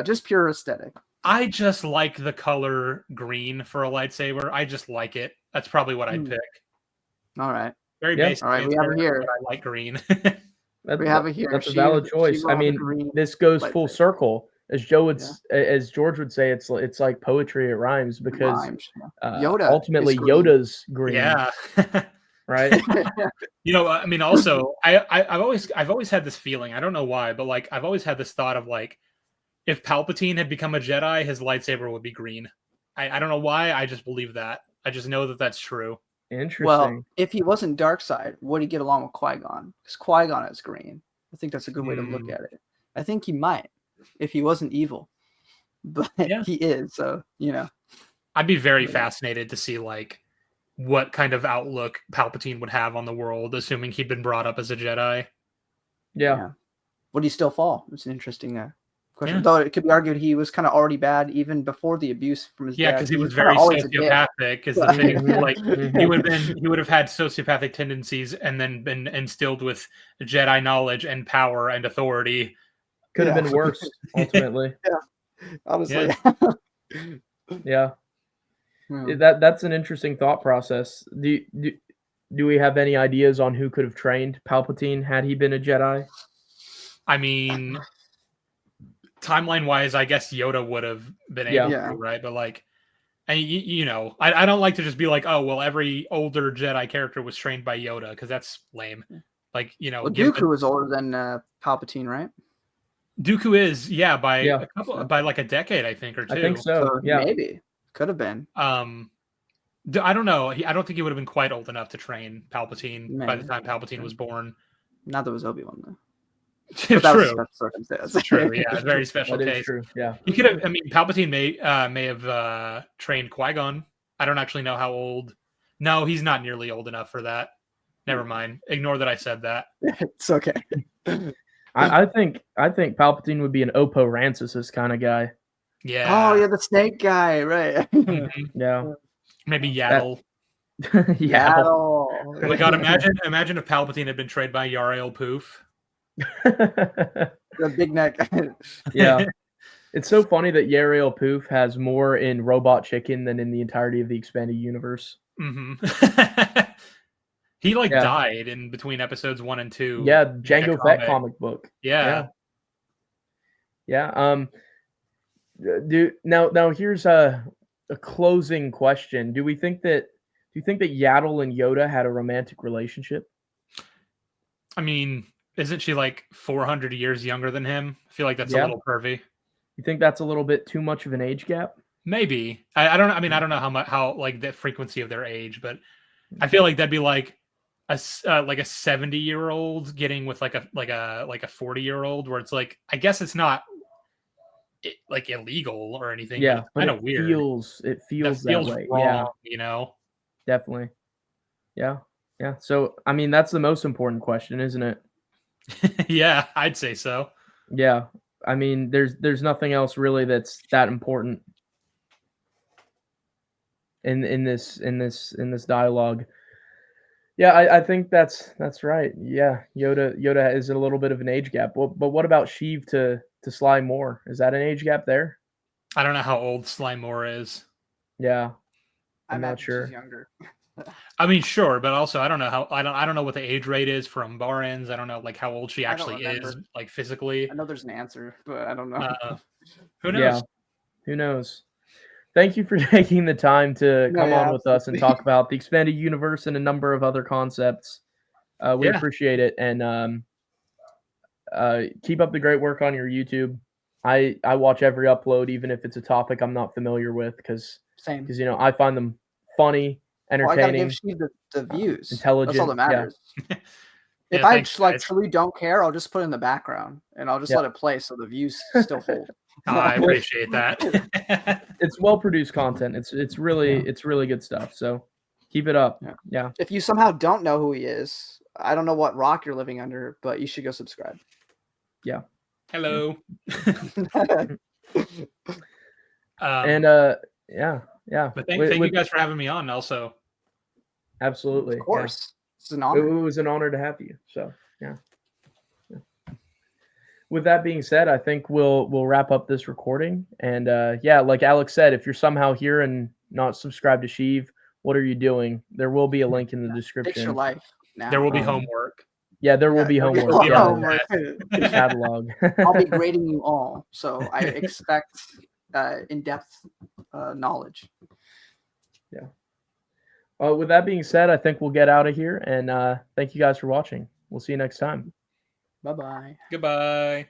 just pure aesthetic. I just like the color green for a lightsaber. I just like it. That's probably what I'd pick. All right. Very basic. All right, we have it here. I like green. We have it here. That's a valid choice. I mean, this goes full circle. As as George would say, it's like poetry. It rhymes because Yoda ultimately Yoda's green. Yeah. Right. I mean, also, I've always had this feeling. I don't know why, but like I've always had this thought of like, if Palpatine had become a Jedi, his lightsaber would be green. I don't know why. I just believe that. I just know that that's true. Interesting. Well, if he wasn't dark side, would he get along with Qui-Gon? Because Qui-Gon is green. I think that's a good way to look at it. I think he might, if he wasn't evil. But he is, so I'd be very fascinated to see like what kind of outlook Palpatine would have on the world, assuming he'd been brought up as a Jedi. Yeah. Would he still fall? It's an interesting question. Though it could be argued he was kind of already bad even before the abuse from his dad. Yeah, because he was very sociopathic. Is the thing. Like he would have had sociopathic tendencies and then been instilled with Jedi knowledge and power and authority. Could have been worse, ultimately. Honestly. Yeah. That's an interesting thought process. Do we have any ideas on who could have trained Palpatine had he been a Jedi? I mean, timeline-wise, I guess Yoda would have been able to, right? But like, and I don't like to just be like, oh, well, every older Jedi character was trained by Yoda because that's lame. Like, well, Dooku was older than Palpatine, right? Dooku is, by like a decade, I think, or two. I think so. Yeah, maybe could have been. I don't know. I don't think he would have been quite old enough to train Palpatine by the time Palpatine was born. Not that it was Obi-Wan though. True. That was a special circumstance. True. Yeah, very special case. True. Yeah. He could have. I mean, Palpatine may have trained Qui-Gon. I don't actually know how old. No, he's not nearly old enough for that. Never mind. Ignore that I said that. It's okay. I think Palpatine would be an Oppo Rancisis kind of guy. Yeah. Oh, yeah, the snake guy, right? Yeah. Maybe Yaddle. Yaddle. Oh my God! Imagine if Palpatine had been trained by Yarael Poof. The big neck. Yeah. It's so funny that Yarael Poof has more in Robot Chicken than in the entirety of the expanded universe. Mm-hmm. He died in between episodes 1 and 2. Yeah, Jango Fett comic book. Yeah. Now here's a closing question. Do you think that Yaddle and Yoda had a romantic relationship? I mean, isn't she like 400 years younger than him? I feel like that's a little pervy. You think that's a little bit too much of an age gap? Maybe. I don't know. I mean, I don't know how like the frequency of their age, but I feel like that'd be like a 70-year-old getting with like a 40-year-old, where it's like, I guess it's not like illegal or anything. Yeah, but it's kind of weird. It feels that way. Wrong, Definitely. Yeah. So I mean, that's the most important question, isn't it? Yeah, I'd say so. Yeah. I mean, there's nothing else really that's that important in this dialogue. Yeah, I think that's right. Yeah, Yoda is a little bit of an age gap. But what about Sheev to Sly Moore? Is that an age gap there? I don't know how old Sly Moore is. Yeah, I'm not sure. She's younger. I mean, sure, but also I don't know I don't know what the age rate is for Umbarans. I don't know like how old she actually is, like physically. I know there's an answer, but I don't know. Who knows? Yeah, who knows? Thank you for taking the time to come on with us and talk about the expanded universe and a number of other concepts. We appreciate it, and keep up the great work on your YouTube. I watch every upload, even if it's a topic I'm not familiar with, because I find them funny, entertaining. I gotta give the views, intelligent. That's all that matters. Yeah. If I truly don't care, I'll just put it in the background and I'll just let it play so the views still hold. I appreciate that. It's well produced content. It's really good stuff. So keep it up. Yeah. If you somehow don't know who he is, I don't know what rock you're living under, but you should go subscribe. Yeah. Hello. Yeah. But thank you guys for having me on also. Absolutely. Of course. It's an honor. It was an honor to have you. So yeah. With that being said, I think we'll wrap up this recording. And like Alex said, if you're somehow here and not subscribed to Sheev, what are you doing? There will be a link in the description. Fix your life now. There will be homework. Yeah, there will be there'll homework. be Yeah, homework. catalog. I'll be grading you all, so I expect in-depth knowledge. Yeah. With that being said, I think we'll get out of here, and thank you guys for watching. We'll see you next time. Bye-bye. Goodbye.